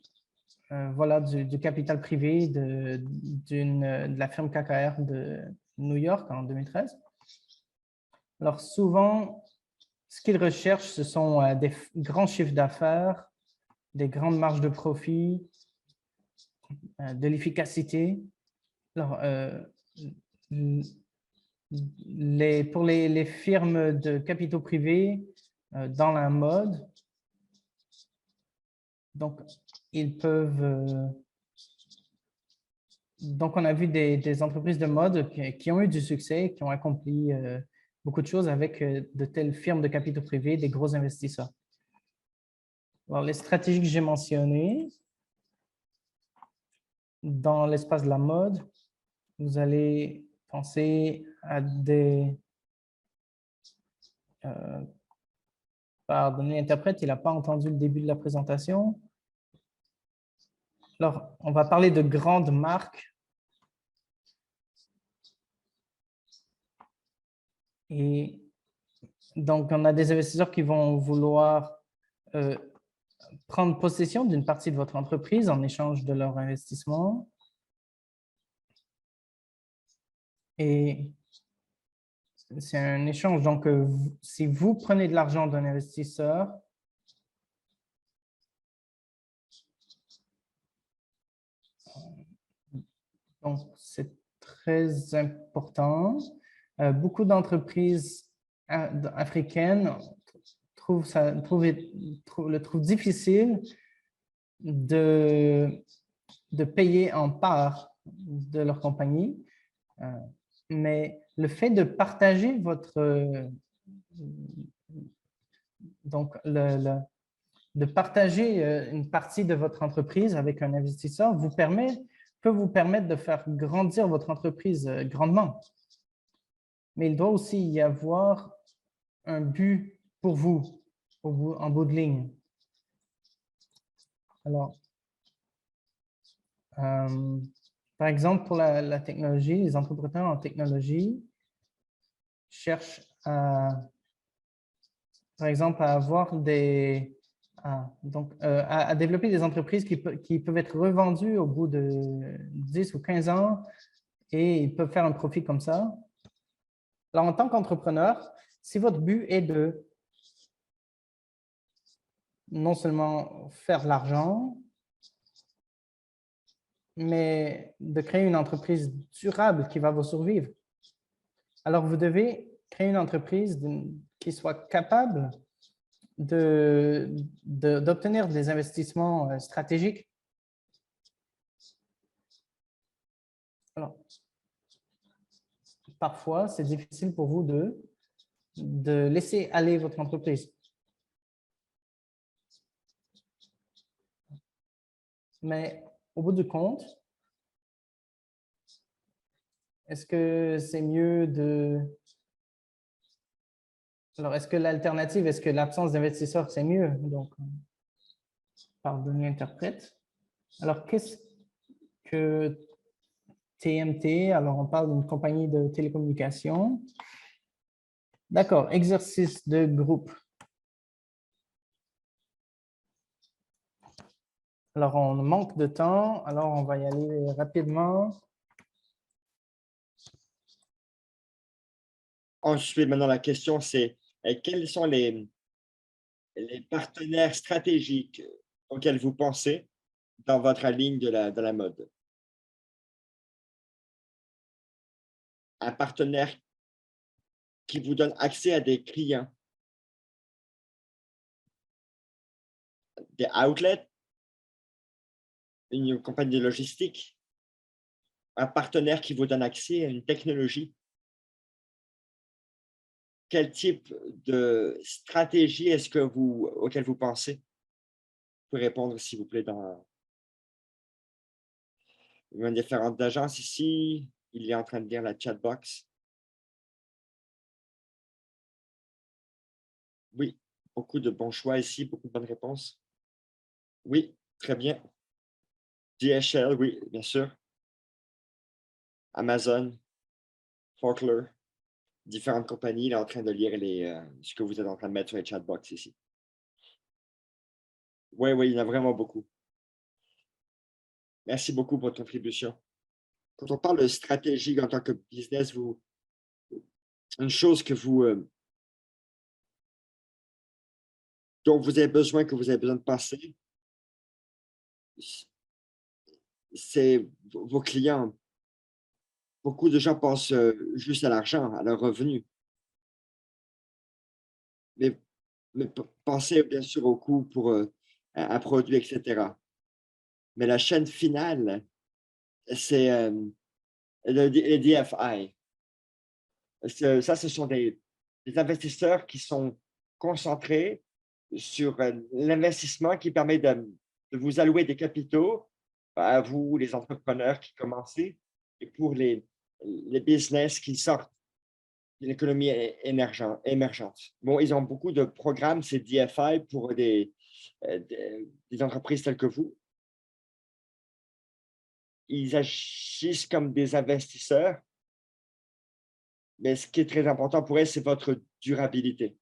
voilà, du capital privé de la firme KKR de New York en 2013. Alors, souvent, ce qu'ils recherchent, ce sont des grands chiffres d'affaires, des grandes marges de profit, de l'efficacité. Alors, pour les firmes de capitaux privés dans la mode, donc, ils peuvent... donc, on a vu des entreprises de mode qui ont eu du succès, qui ont accompli beaucoup de choses avec de telles firmes de capitaux privés, des gros investisseurs. Alors, les stratégies que j'ai mentionnées, dans l'espace de la mode, vous allez penser à des... pardonnez, l'interprète, il n'a pas entendu le début de la présentation. Alors, on va parler de grandes marques. Et Donc, on a des investisseurs qui vont vouloir prendre possession d'une partie de votre entreprise en échange de leur investissement. Et c'est un échange. Donc, si vous prenez de l'argent d'un investisseur, donc c'est très important. Beaucoup d'entreprises africaines le trouvent difficile de payer en part de leur compagnie. Mais le fait de partager de partager une partie de votre entreprise avec un investisseur peut vous permettre de faire grandir votre entreprise grandement. Mais il doit aussi y avoir un but pour vous en bout de ligne. Alors, par exemple, pour la technologie, les entrepreneurs en technologie cherchent par exemple, à avoir à développer des entreprises qui peuvent être revendues au bout de 10 ou 15 ans et ils peuvent faire un profit comme ça. Alors, en tant qu'entrepreneur, si votre but est de non seulement faire de l'argent, mais de créer une entreprise durable qui va vous survivre, alors vous devez créer une entreprise qui soit capable d'obtenir des investissements stratégiques. Alors, parfois, c'est difficile pour vous de laisser aller votre entreprise. Mais au bout du compte, est-ce que c'est mieux Alors, est-ce que l'alternative, est-ce que l'absence d'investisseurs, c'est mieux? Donc, pardonnez, interprète. Alors, qu'est-ce que TMT? Alors, on parle d'une compagnie de télécommunications. D'accord, exercice de groupe. Alors, on manque de temps, alors on va y aller rapidement. Ensuite, maintenant, la question, c'est quels sont les partenaires stratégiques auxquels vous pensez dans votre ligne de la mode? Un partenaire qui vous donne accès à des clients, des outlets, une compagnie de logistique, un partenaire qui vous donne accès à une technologie. Quel type de stratégie est-ce que auquel vous pensez? Vous pouvez répondre, s'il vous plaît, dans une différentes agences ici. Il est en train de lire la chat box. Oui, beaucoup de bons choix ici, beaucoup de bonnes réponses. Oui, très bien. DHL, oui, bien sûr. Amazon, Faulkner, différentes compagnies. Il est en train de lire ce que vous êtes en train de mettre sur les chat box ici. Oui, oui, il y en a vraiment beaucoup. Merci beaucoup pour votre contribution. Quand on parle de stratégie en tant que business, une chose dont vous avez besoin, que vous avez besoin de passer, c'est vos clients. Beaucoup de gens pensent juste à l'argent, à leur revenu. Mais, pensez bien sûr au coût pour un produit, etc. Mais la chaîne finale, c'est les DFI. Ça, ce sont des investisseurs qui sont concentrés sur l'investissement qui permet de vous allouer des capitaux à vous, les entrepreneurs qui commencez, et pour les business qui sortent de l'économie émergente. Bon, ils ont beaucoup de programmes, c'est DFI pour des entreprises telles que vous. Ils agissent comme des investisseurs Mais ce qui est très important pour elles, c'est votre durabilité.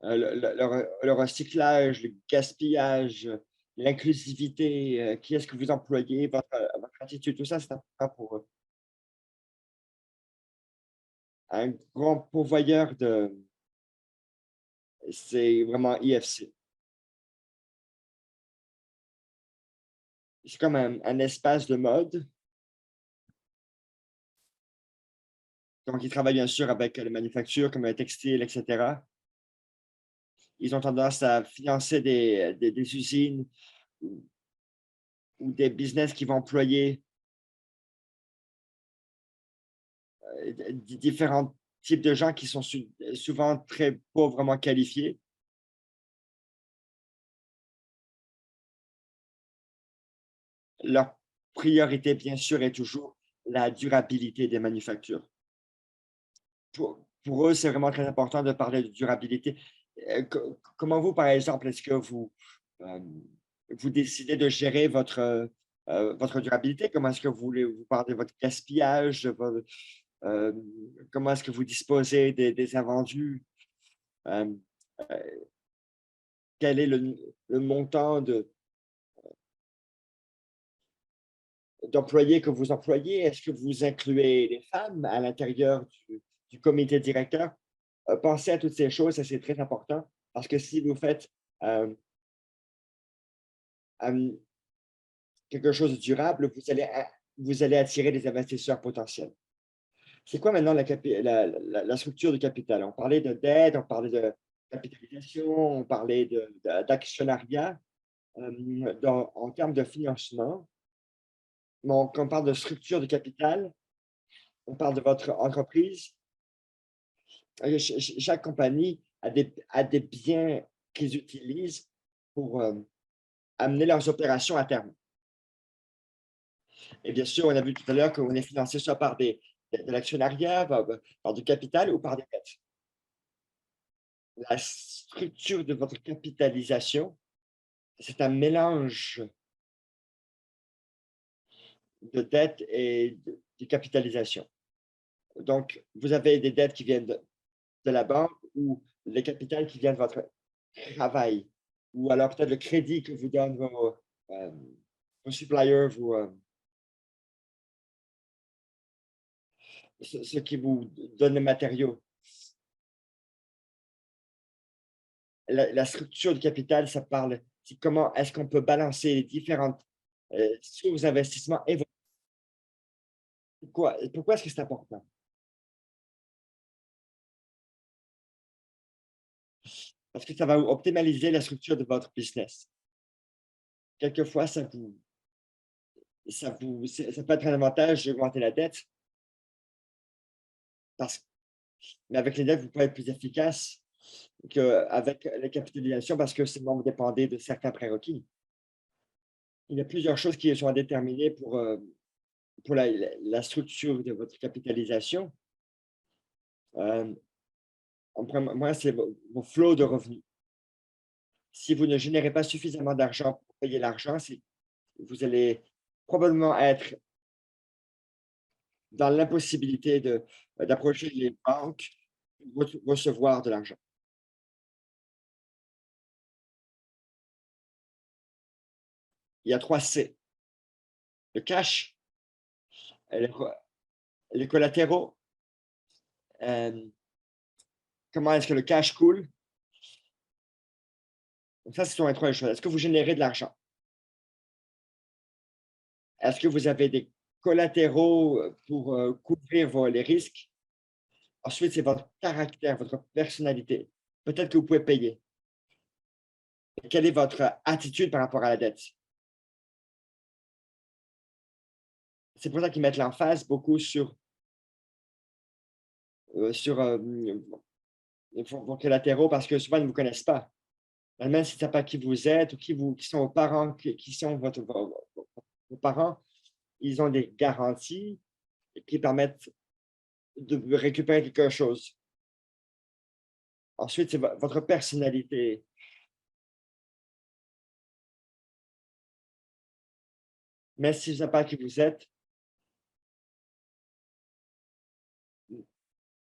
Le recyclage, le gaspillage, l'inclusivité, qui est-ce que vous employez, votre attitude, tout ça, c'est important pour eux. Un grand pourvoyeur c'est vraiment IFC. C'est comme un espace de mode. Donc, ils travaillent bien sûr avec les manufactures comme le textile, et cetera. Ils ont tendance à financer des usines ou des business qui vont employer différents types de gens qui sont souvent très pauvrement qualifiés. Leur priorité, bien sûr, est toujours la durabilité des manufactures. Pour eux, c'est vraiment très important de parler de durabilité. Comment vous, par exemple, est-ce que vous décidez de gérer votre durabilité? Comment est-ce que vous parlez de votre gaspillage, heu, comment est-ce que vous disposez des invendus? Hem, Quel est le montant d'employés que vous employez? Est-ce que vous incluez les femmes à l'intérieur du comité directeur? Pensez à toutes ces choses, ça c'est très important parce que si vous faites, hem, hem, quelque chose de durable, vous allez attirer des investisseurs potentiels. C'est quoi maintenant la structure du capital? On parlait de dette, on parlait de capitalisation, on parlait d'actionnariat. En termes de financement, donc on parle de structure de capital, on parle de votre entreprise. Chaque compagnie a des biens qu'ils utilisent pour, amener leurs opérations à terme. Et bien sûr, on a vu tout à l'heure qu'on est financé soit par de l'actionnariat, par du capital ou par des dettes. La structure de votre capitalisation, c'est un mélange de dettes et de capitalisation. Donc, vous avez des dettes qui viennent de la banque ou le capital qui vient de votre travail ou alors peut-être le crédit que vous donnent vos suppliers, ceux qui vous donnent les matériaux. La structure du capital, ça parle, c'est comment est-ce qu'on peut balancer les différentes sources d'investissement et pourquoi est-ce que c'est important? Parce que ça va optimaliser la structure de votre business. Quelquefois, ça peut être un avantage d'augmenter la dette, parce mais avec les dettes, vous pouvez être plus efficace qu'avec la capitalisation parce que sinon vous dépendez de certains prérequis. Il y a plusieurs choses qui sont à déterminer pour la structure de votre capitalisation. Hem, en moi, c'est vos flots de revenus. Si vous ne générez pas suffisamment d'argent pour payer l'argent, vous allez probablement être dans l'impossibilité d'approcher les banques pour recevoir de l'argent. Il y a 3 C: le cash, les co les collatéraux, hem, comment est-ce que le cash coule? Donc ça, ce sont les 3 choses. Est-ce que vous générez de l'argent? Est-ce que vous avez des collatéraux, pour, couvrir les risques? Ensuite, c'est votre caractère, votre personnalité. Peut-être que vous pouvez payer. Quelle est votre attitude par rapport à la dette? C'est pour ça qu'ils mettent l'emphase beaucoup sur vos collatéraux parce que souvent, ils ne vous connaissent pas. Même si tu sais pas qui vous êtes ou qui sont vos parents, qui sont vos parents, ils ont des garanties qui permettent de récupérer quelque chose. Ensuite, c'est votre personnalité. Mais si je ne sais pas qui vous êtes,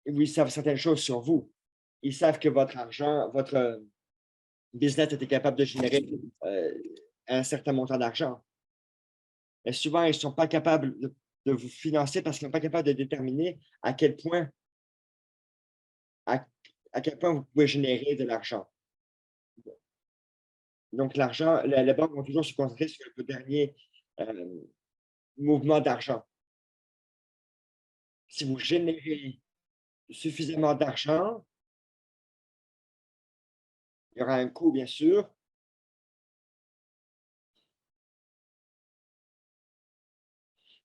ils savent certaines choses sur vous. Ils savent que votre argent, votre business était capable de générer un certain montant d'argent. Et souvent, ils ne sont pas capables de vous financer parce qu'ils ne sont pas capables de déterminer à quel point, à, à quel point vous pouvez générer de l'argent. Donc, l'argent, les banques vont toujours se concentrer sur le dernier euh, mouvement d'argent. Si vous générez suffisamment d'argent, il y aura un coût, bien sûr.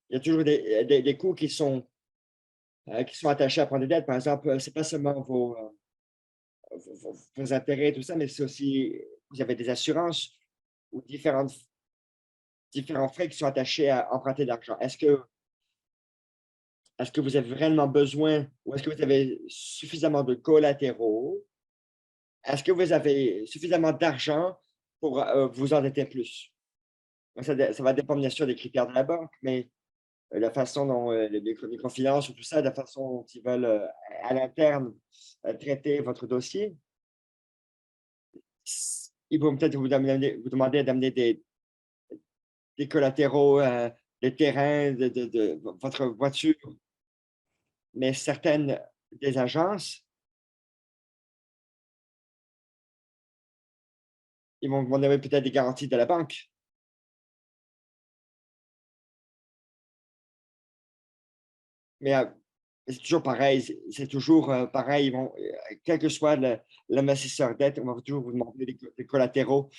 Il y a toujours des coûts qui sont attachés à prendre des dettes. Par exemple, ce n'est pas seulement vos intérêts et tout ça, mais c'est aussi, vous avez des assurances ou différents frais qui sont attachés à emprunter de l'argent. Est-ce que vous avez vraiment besoin ou est-ce que vous avez suffisamment de collatéraux? Est-ce que vous avez suffisamment d'argent pour vous endetter plus? Ça va dépendre bien sûr des critères de la banque, mais la façon dont les microfinances ou tout ça, la façon dont ils veulent à l'interne traiter votre dossier, ils vont peut-être vous demander d'amener des collatéraux, des terrains, de votre voiture, mais certaines des agences, ils vont vous demander peut-être des garanties de la banque. Mais c'est toujours pareil, c'est toujours pareil. Ils vont, quel que soit l'investisseur dette, on va toujours vous demander des collatéraux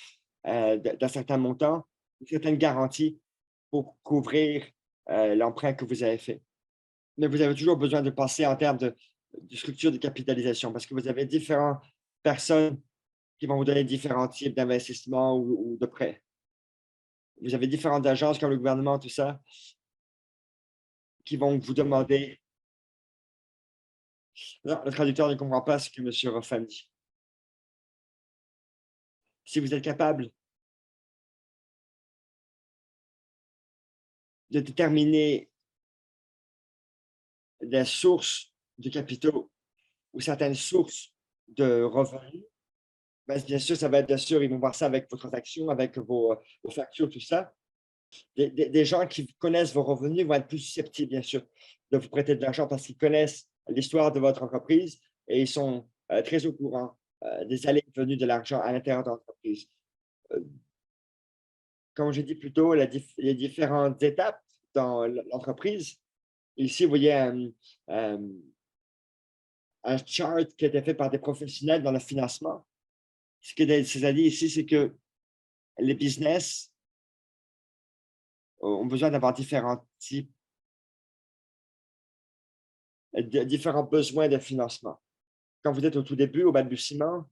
d'un certain montant, une certaine garantie pour couvrir l'emprunt que vous avez fait. Mais vous avez toujours besoin de penser en termes de structure de capitalisation parce que vous avez différentes personnes qui vont vous donner différents types d'investissements ou de prêts. Vous avez différentes agences comme le gouvernement, tout ça, qui vont vous demander. Non, le traducteur ne comprend pas ce que M. Roffman dit. Si vous êtes capable de déterminer des sources de capitaux ou certaines sources de revenus, ben, bien sûr, ça va être bien sûr, ils vont voir ça avec vos transactions, avec vos factures, tout ça. Des gens qui connaissent vos revenus vont être plus susceptibles, bien sûr, de vous prêter de l'argent parce qu'ils connaissent l'histoire de votre entreprise et ils sont très au courant des allées et venues de l'argent à l'intérieur de l'entreprise. Euh, Comme j'ai dit plus tôt, les différentes étapes dans l'entreprise. Ici, vous voyez un chart qui a été fait par des professionnels dans le financement. Ce que c'est dit ici, c'est que les business ont besoin d'avoir différents types, différents besoins de financement. Quand vous êtes au tout début, au balbutiement,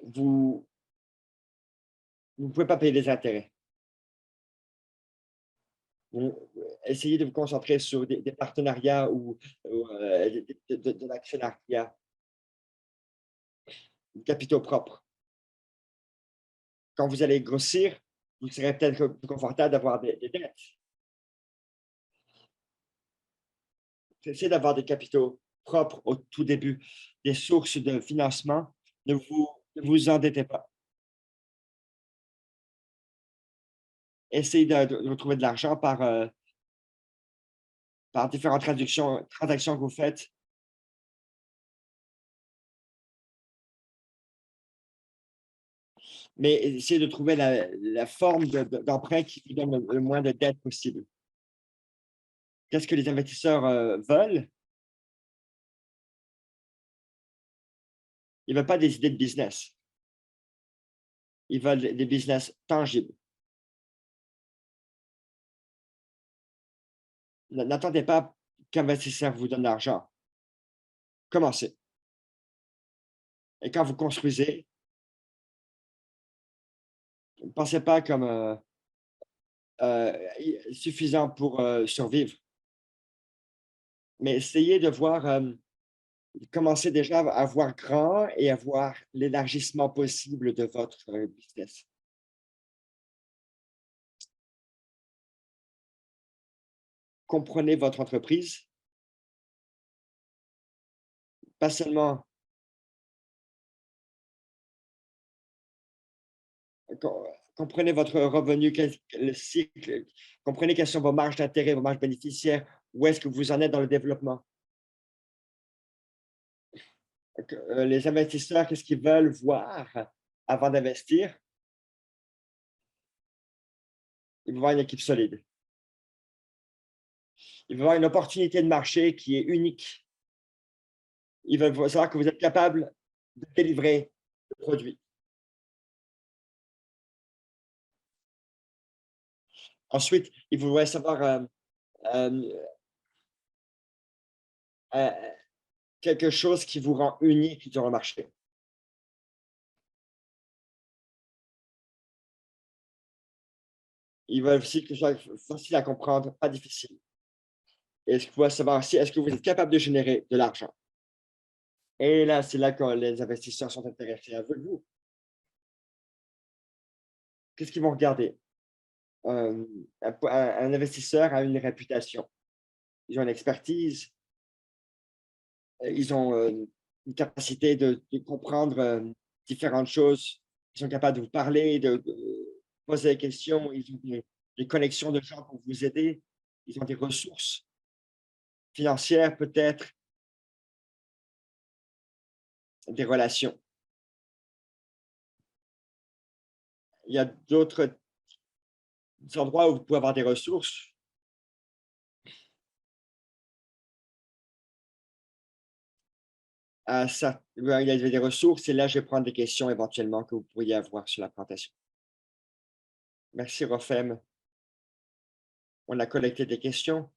vous ne pouvez pas payer les intérêts. Vous essayez de vous concentrer sur des partenariats ou de l'actionnariat, des capitaux propres. Quand vous allez grossir, vous serez peut-être plus confortable d'avoir des dettes. Essayez d'avoir des capitaux propres au tout début, des sources de financement. Ne vous endettez pas. Essayez de retrouver de l'argent par différentes transactions que vous faites. Mais essayez de trouver la forme d'emprunt qui vous donne le moins de dettes possible. Qu'est-ce que les investisseurs veulent? Ils ne veulent pas des idées de business. Ils veulent des business tangibles. N'attendez pas qu'un investisseur vous donne de l'argent. Commencez. Et quand vous construisez, ne pensez pas comme suffisant pour survivre. Mais essayez de voir, commencer déjà à voir grand et à voir l'élargissement possible de votre business. comprenez votre entreprise, pas seulement comprenez votre revenu, le cycle, comprenez quelles sont vos marges d'intérêt, vos marges bénéficiaires, où est-ce que vous en êtes dans le développement. Les investisseurs, qu'est-ce qu'ils veulent voir avant d'investir? Ils veulent voir une équipe solide. Ils veulent voir une opportunité de marché qui est unique. Ils veulent savoir que vous êtes capable de délivrer le produit. Ensuite, ils voudraient savoir euh, quelque chose qui vous rend unique sur le marché. Ils veulent aussi que ce soit facile à comprendre, pas difficile. Et ce qu'ils veulent savoir aussi, est-ce que vous êtes capable de générer de l'argent? Et là, c'est là que les investisseurs sont intéressés avec vous. Qu'est-ce qu'ils vont regarder? Un investisseur a une réputation. Ils ont une expertise, ils ont une capacité de comprendre différentes choses. Ils sont capables de vous parler, de poser des questions. Ils ont des connexions de gens pour vous aider. Ils ont des ressources financières, peut-être, des relations. Il y a d'autres endroits où vous pouvez avoir des ressources. Il y a des ressources et là, je vais prendre des questions éventuellement que vous pourriez avoir sur la présentation. Merci, Rofem. On a collecté des questions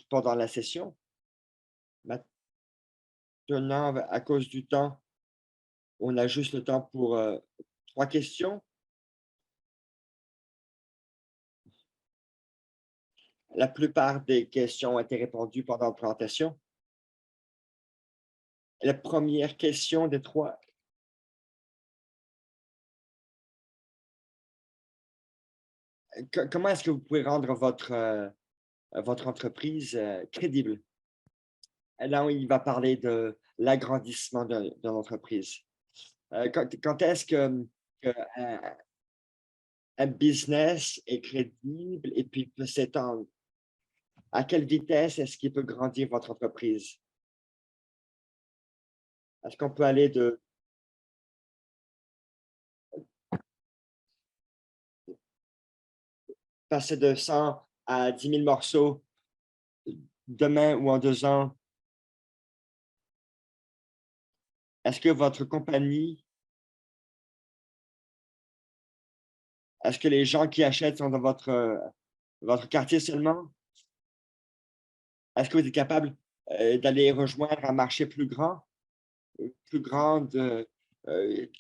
pendant la session. Maintenant, à cause du temps, on a juste le temps pour 3 questions. La plupart des questions ont été répondues pendant la présentation. La première question des 3. Comment est-ce que vous pouvez rendre votre entreprise crédible? Là, il va parler de l'agrandissement de l'entreprise. Quand est-ce qu'un un business est crédible et puis peut s'étendre? À quelle vitesse est-ce qu'il peut grandir votre entreprise? Est-ce qu'on peut aller de passer de 100 à 10 000 morceaux demain ou en 2 ans? Est-ce que votre compagnie est-ce que les gens qui achètent sont dans votre quartier seulement? Est-ce que vous êtes capable, d'aller rejoindre un marché plus grand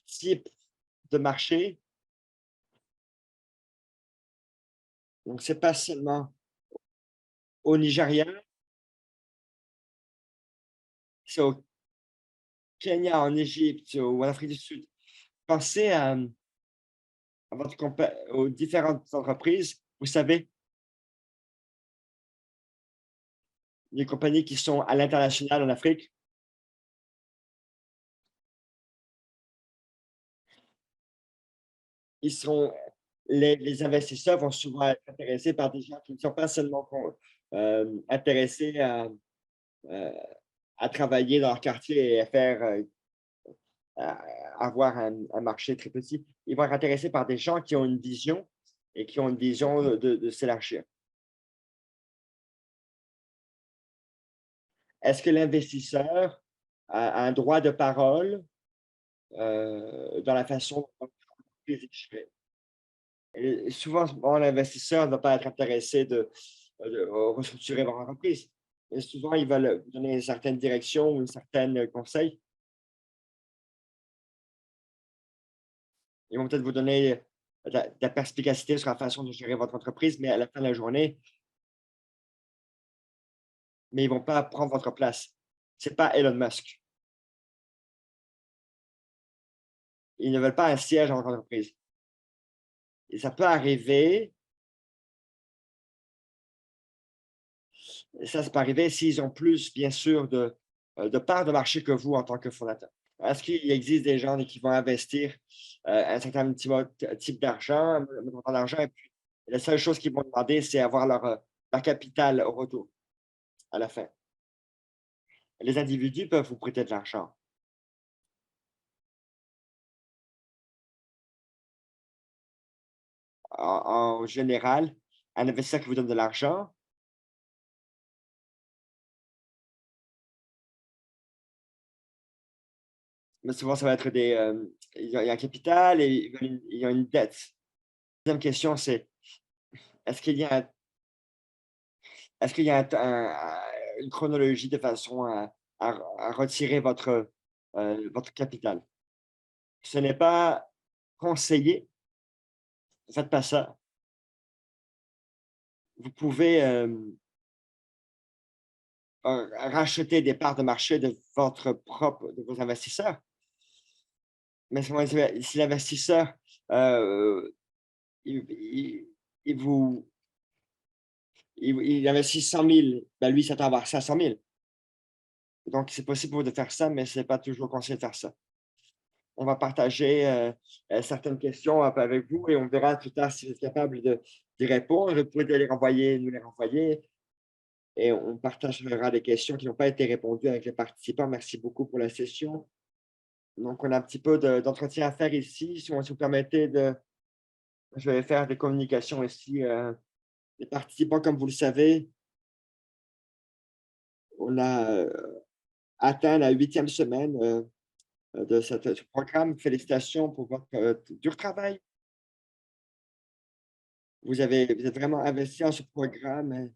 type de marché? Donc c'est pas seulement au Nigeria, c'est au Kenya, en Égypte ou en Afrique du Sud. Pensez à votre aux différentes entreprises. Vous savez, les compagnies qui sont à l'international en Afrique, ils seront les investisseurs vont souvent être intéressés par des gens qui ne sont pas seulement intéressés heu, à travailler dans leur quartier et à faire, avoir un marché très petit. Ils vont être intéressés par des gens qui ont une vision et qui ont une vision de s'élargir. Est-ce que l'investisseur a un droit de parole, dans la façon dont l'entreprise est gérée? Et souvent, bon, l'investisseur ne va pas être intéressé de restructurer votre entreprise. Et souvent, ils veulent vous donner une certaine direction ou une certaine conseil. Ils vont peut-être vous donner de la perspicacité sur la façon de gérer votre entreprise, mais à la fin de la journée, mais ils vont pas prendre votre place. C'est pas Elon Musk. Ils ne veulent pas un siège dans votre entreprise. Et ça peut arriver Ça peut arriver s'ils ont plus, bien sûr, de parts de marché que vous en tant que fondateur. Est-ce qu'il existe des gens qui vont investir un certain type d'argent, un montant d'argent, et puis la seule chose qu'ils vont demander, c'est avoir leur capital au retour, à la fin. Les individus peuvent vous prêter de l'argent. En général, un investisseur qui vous donne de l'argent, mais souvent, ça va être il y a un capital et il y a une dette. Deuxième question, c'est est-ce qu'il y a, est-ce qu'il y a une chronologie de façon à retirer votre capital? Ce n'est pas conseillé, ne faites pas ça. Vous pouvez racheter des parts de marché de vos investisseurs, mais si l'investisseur il, il- il vous il investit 100 000, ben lui, il s'attend à avoir 500 000. Donc, c'est possible pour vous de faire ça, mais ce n'est pas toujours conseillé de faire ça. On va partager certaines questions un peu avec vous et on verra plus tard si vous êtes capable d'y répondre. Vous pouvez nous les renvoyer et on partagera des questions qui n'ont pas été répondues avec les participants. Merci beaucoup pour la session. Donc, on a un petit peu d'entretien à faire ici. Si vous permettez je vais faire des communications ici. Les participants, comme vous le savez, on a atteint la 8e semaine de ce programme. Félicitations pour votre dur travail. Vous êtes vraiment investi dans ce programme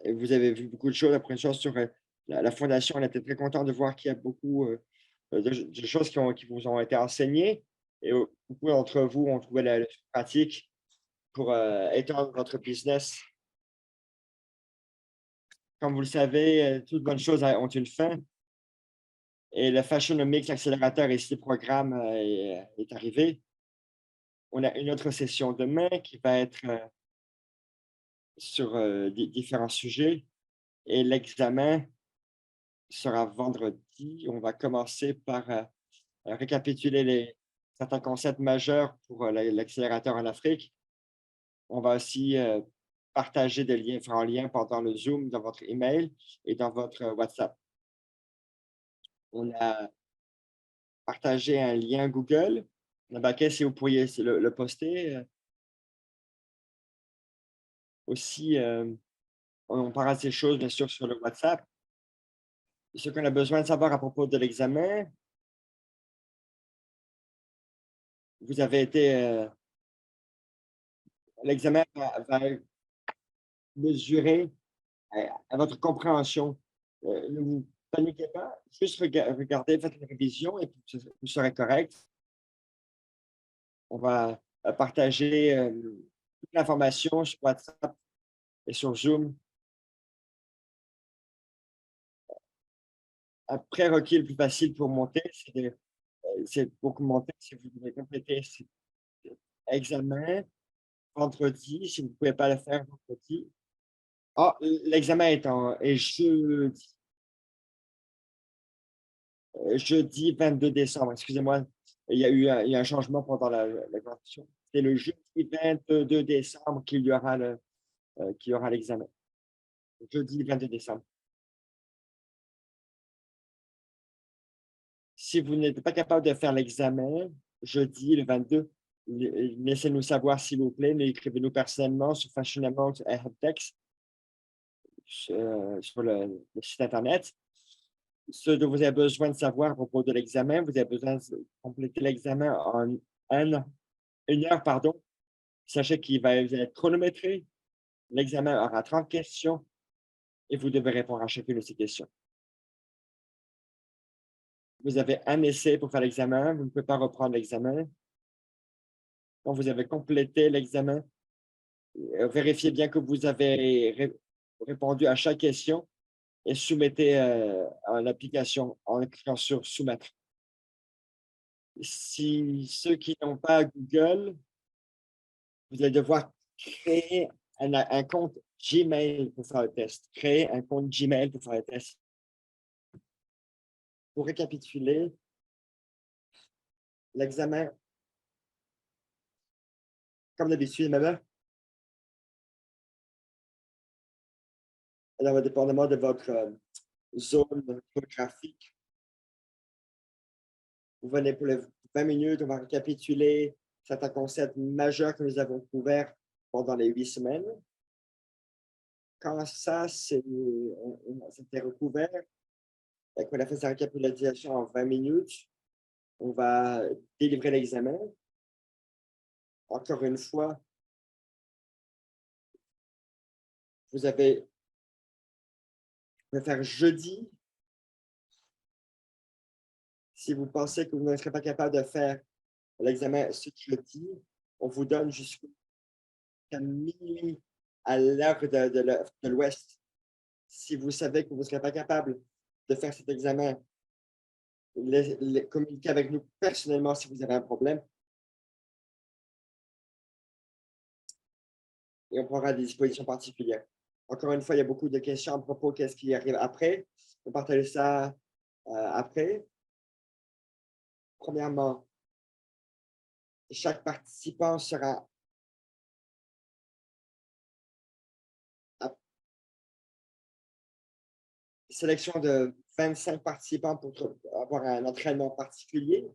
et vous avez vu beaucoup de choses. La première chose sur la fondation, on était très content de voir qu'il y a beaucoup de choses qui vous ont été enseignées et beaucoup d'entre vous ont trouvé la pratique pour étendre votre business. Comme vous le savez, toutes bonnes choses ont une fin. Et le Fashionomics Accélérateur ici, programme est arrivé. On a une autre session demain qui va être sur différents sujets. Et l'examen sera vendredi. On va commencer par récapituler certains concepts majeurs pour l'accélérateur en Afrique. On va aussi partager des liens, faire un lien pendant le Zoom dans votre email et dans votre WhatsApp. On a partagé un lien Google. Nabaké, si vous pourriez le poster. Aussi, on parlera de ces choses, bien sûr, sur le WhatsApp. Ce qu'on a besoin de savoir à propos de l'examen, vous avez été, l'examen va mesurer à votre compréhension. Ne vous paniquez pas, juste regardez, faites une révision et puis vous serez correct. On va partager toute l'information sur WhatsApp et sur Zoom. Un prérequis le plus facile pour monter, c'est pour monter si vous devez compléter cet examen vendredi, si vous ne pouvez pas le faire vendredi. Ah, l'examen est jeudi 22 décembre. Excusez-moi, il y a un changement pendant la convention. C'est le jeudi 22 décembre qu'il y aura l'examen. Jeudi 22 décembre. Si vous n'êtes pas capable de faire l'examen jeudi, le 22, laissez-nous savoir, s'il vous plaît, mais écrivez-nous personnellement sur Fashionamount Helpdesk sur le site Internet. Ce dont vous avez besoin de savoir à propos de l'examen, vous avez besoin de compléter l'examen en une heure, pardon. Sachez qu'il va être chronométré. L'examen aura 30 questions et vous devez répondre à chacune de ces questions. Vous avez un essai pour faire l'examen. Vous ne pouvez pas reprendre l'examen. Quand vous avez complété l'examen, vérifiez bien que vous avez répondu à chaque question et soumettez l'application en cliquant sur soumettre. Si ceux qui n'ont pas Google, vous allez devoir créer un compte Gmail pour faire le test. Créer un compte Gmail pour faire le test. Pour récapituler, l'examen, comme d'habitude, alors, dépendamment de votre zone géographique, vous venez pour les 20 minutes, on va récapituler certains concepts majeurs que nous avons couverts pendant les 8 semaines. Quand ça, c'était recouvert, qu'on a fait sa récapitulation en 20 minutes, on va délivrer l'examen. Encore une fois, vous pouvez faire jeudi. Si vous pensez que vous ne serez pas capable de faire l'examen ce jeudi, on vous donne jusqu'à minuit à l'heure de l'Ouest. Si vous savez que vous ne serez pas capable de faire cet examen, communiquez avec nous personnellement si vous avez un problème. Et on prendra des dispositions particulières. Encore une fois, il y a beaucoup de questions à propos de ce qui arrive après. On partage ça après. Premièrement, chaque participant sera sélection de 25 participants pour avoir un entraînement particulier.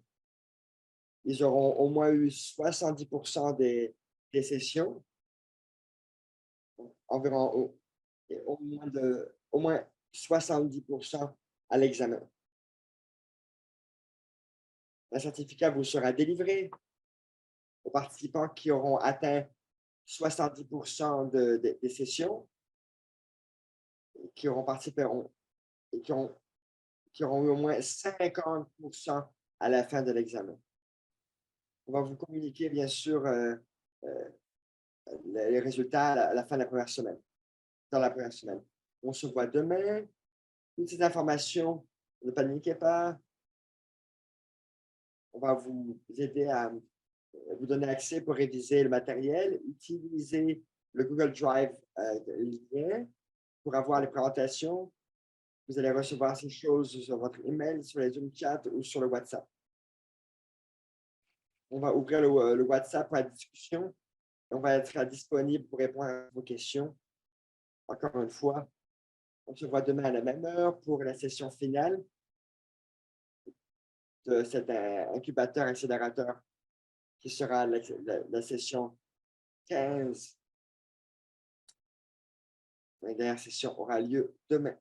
Ils auront au moins eu 70% des sessions, environ au moins 70% à l'examen. Un certificat vous sera délivré aux participants qui auront atteint 70% des sessions, qui auront participé et qui auront eu au moins 50% à la fin de l'examen. On va vous communiquer, bien sûr, les résultats à la fin de la première semaine, dans la première semaine. On se voit demain. Toutes ces informations, ne paniquez pas. On va vous aider à vous donner accès pour réviser le matériel. Utilisez le Google Drive lien pour avoir les présentations. Vous allez recevoir ces choses sur votre email, sur les Zoom chat ou sur le WhatsApp. On va ouvrir le WhatsApp pour la discussion. On va être disponible pour répondre à vos questions. Encore une fois, on se voit demain à la même heure pour la session finale de cet incubateur-accélérateur qui sera la session 15. La dernière session aura lieu demain.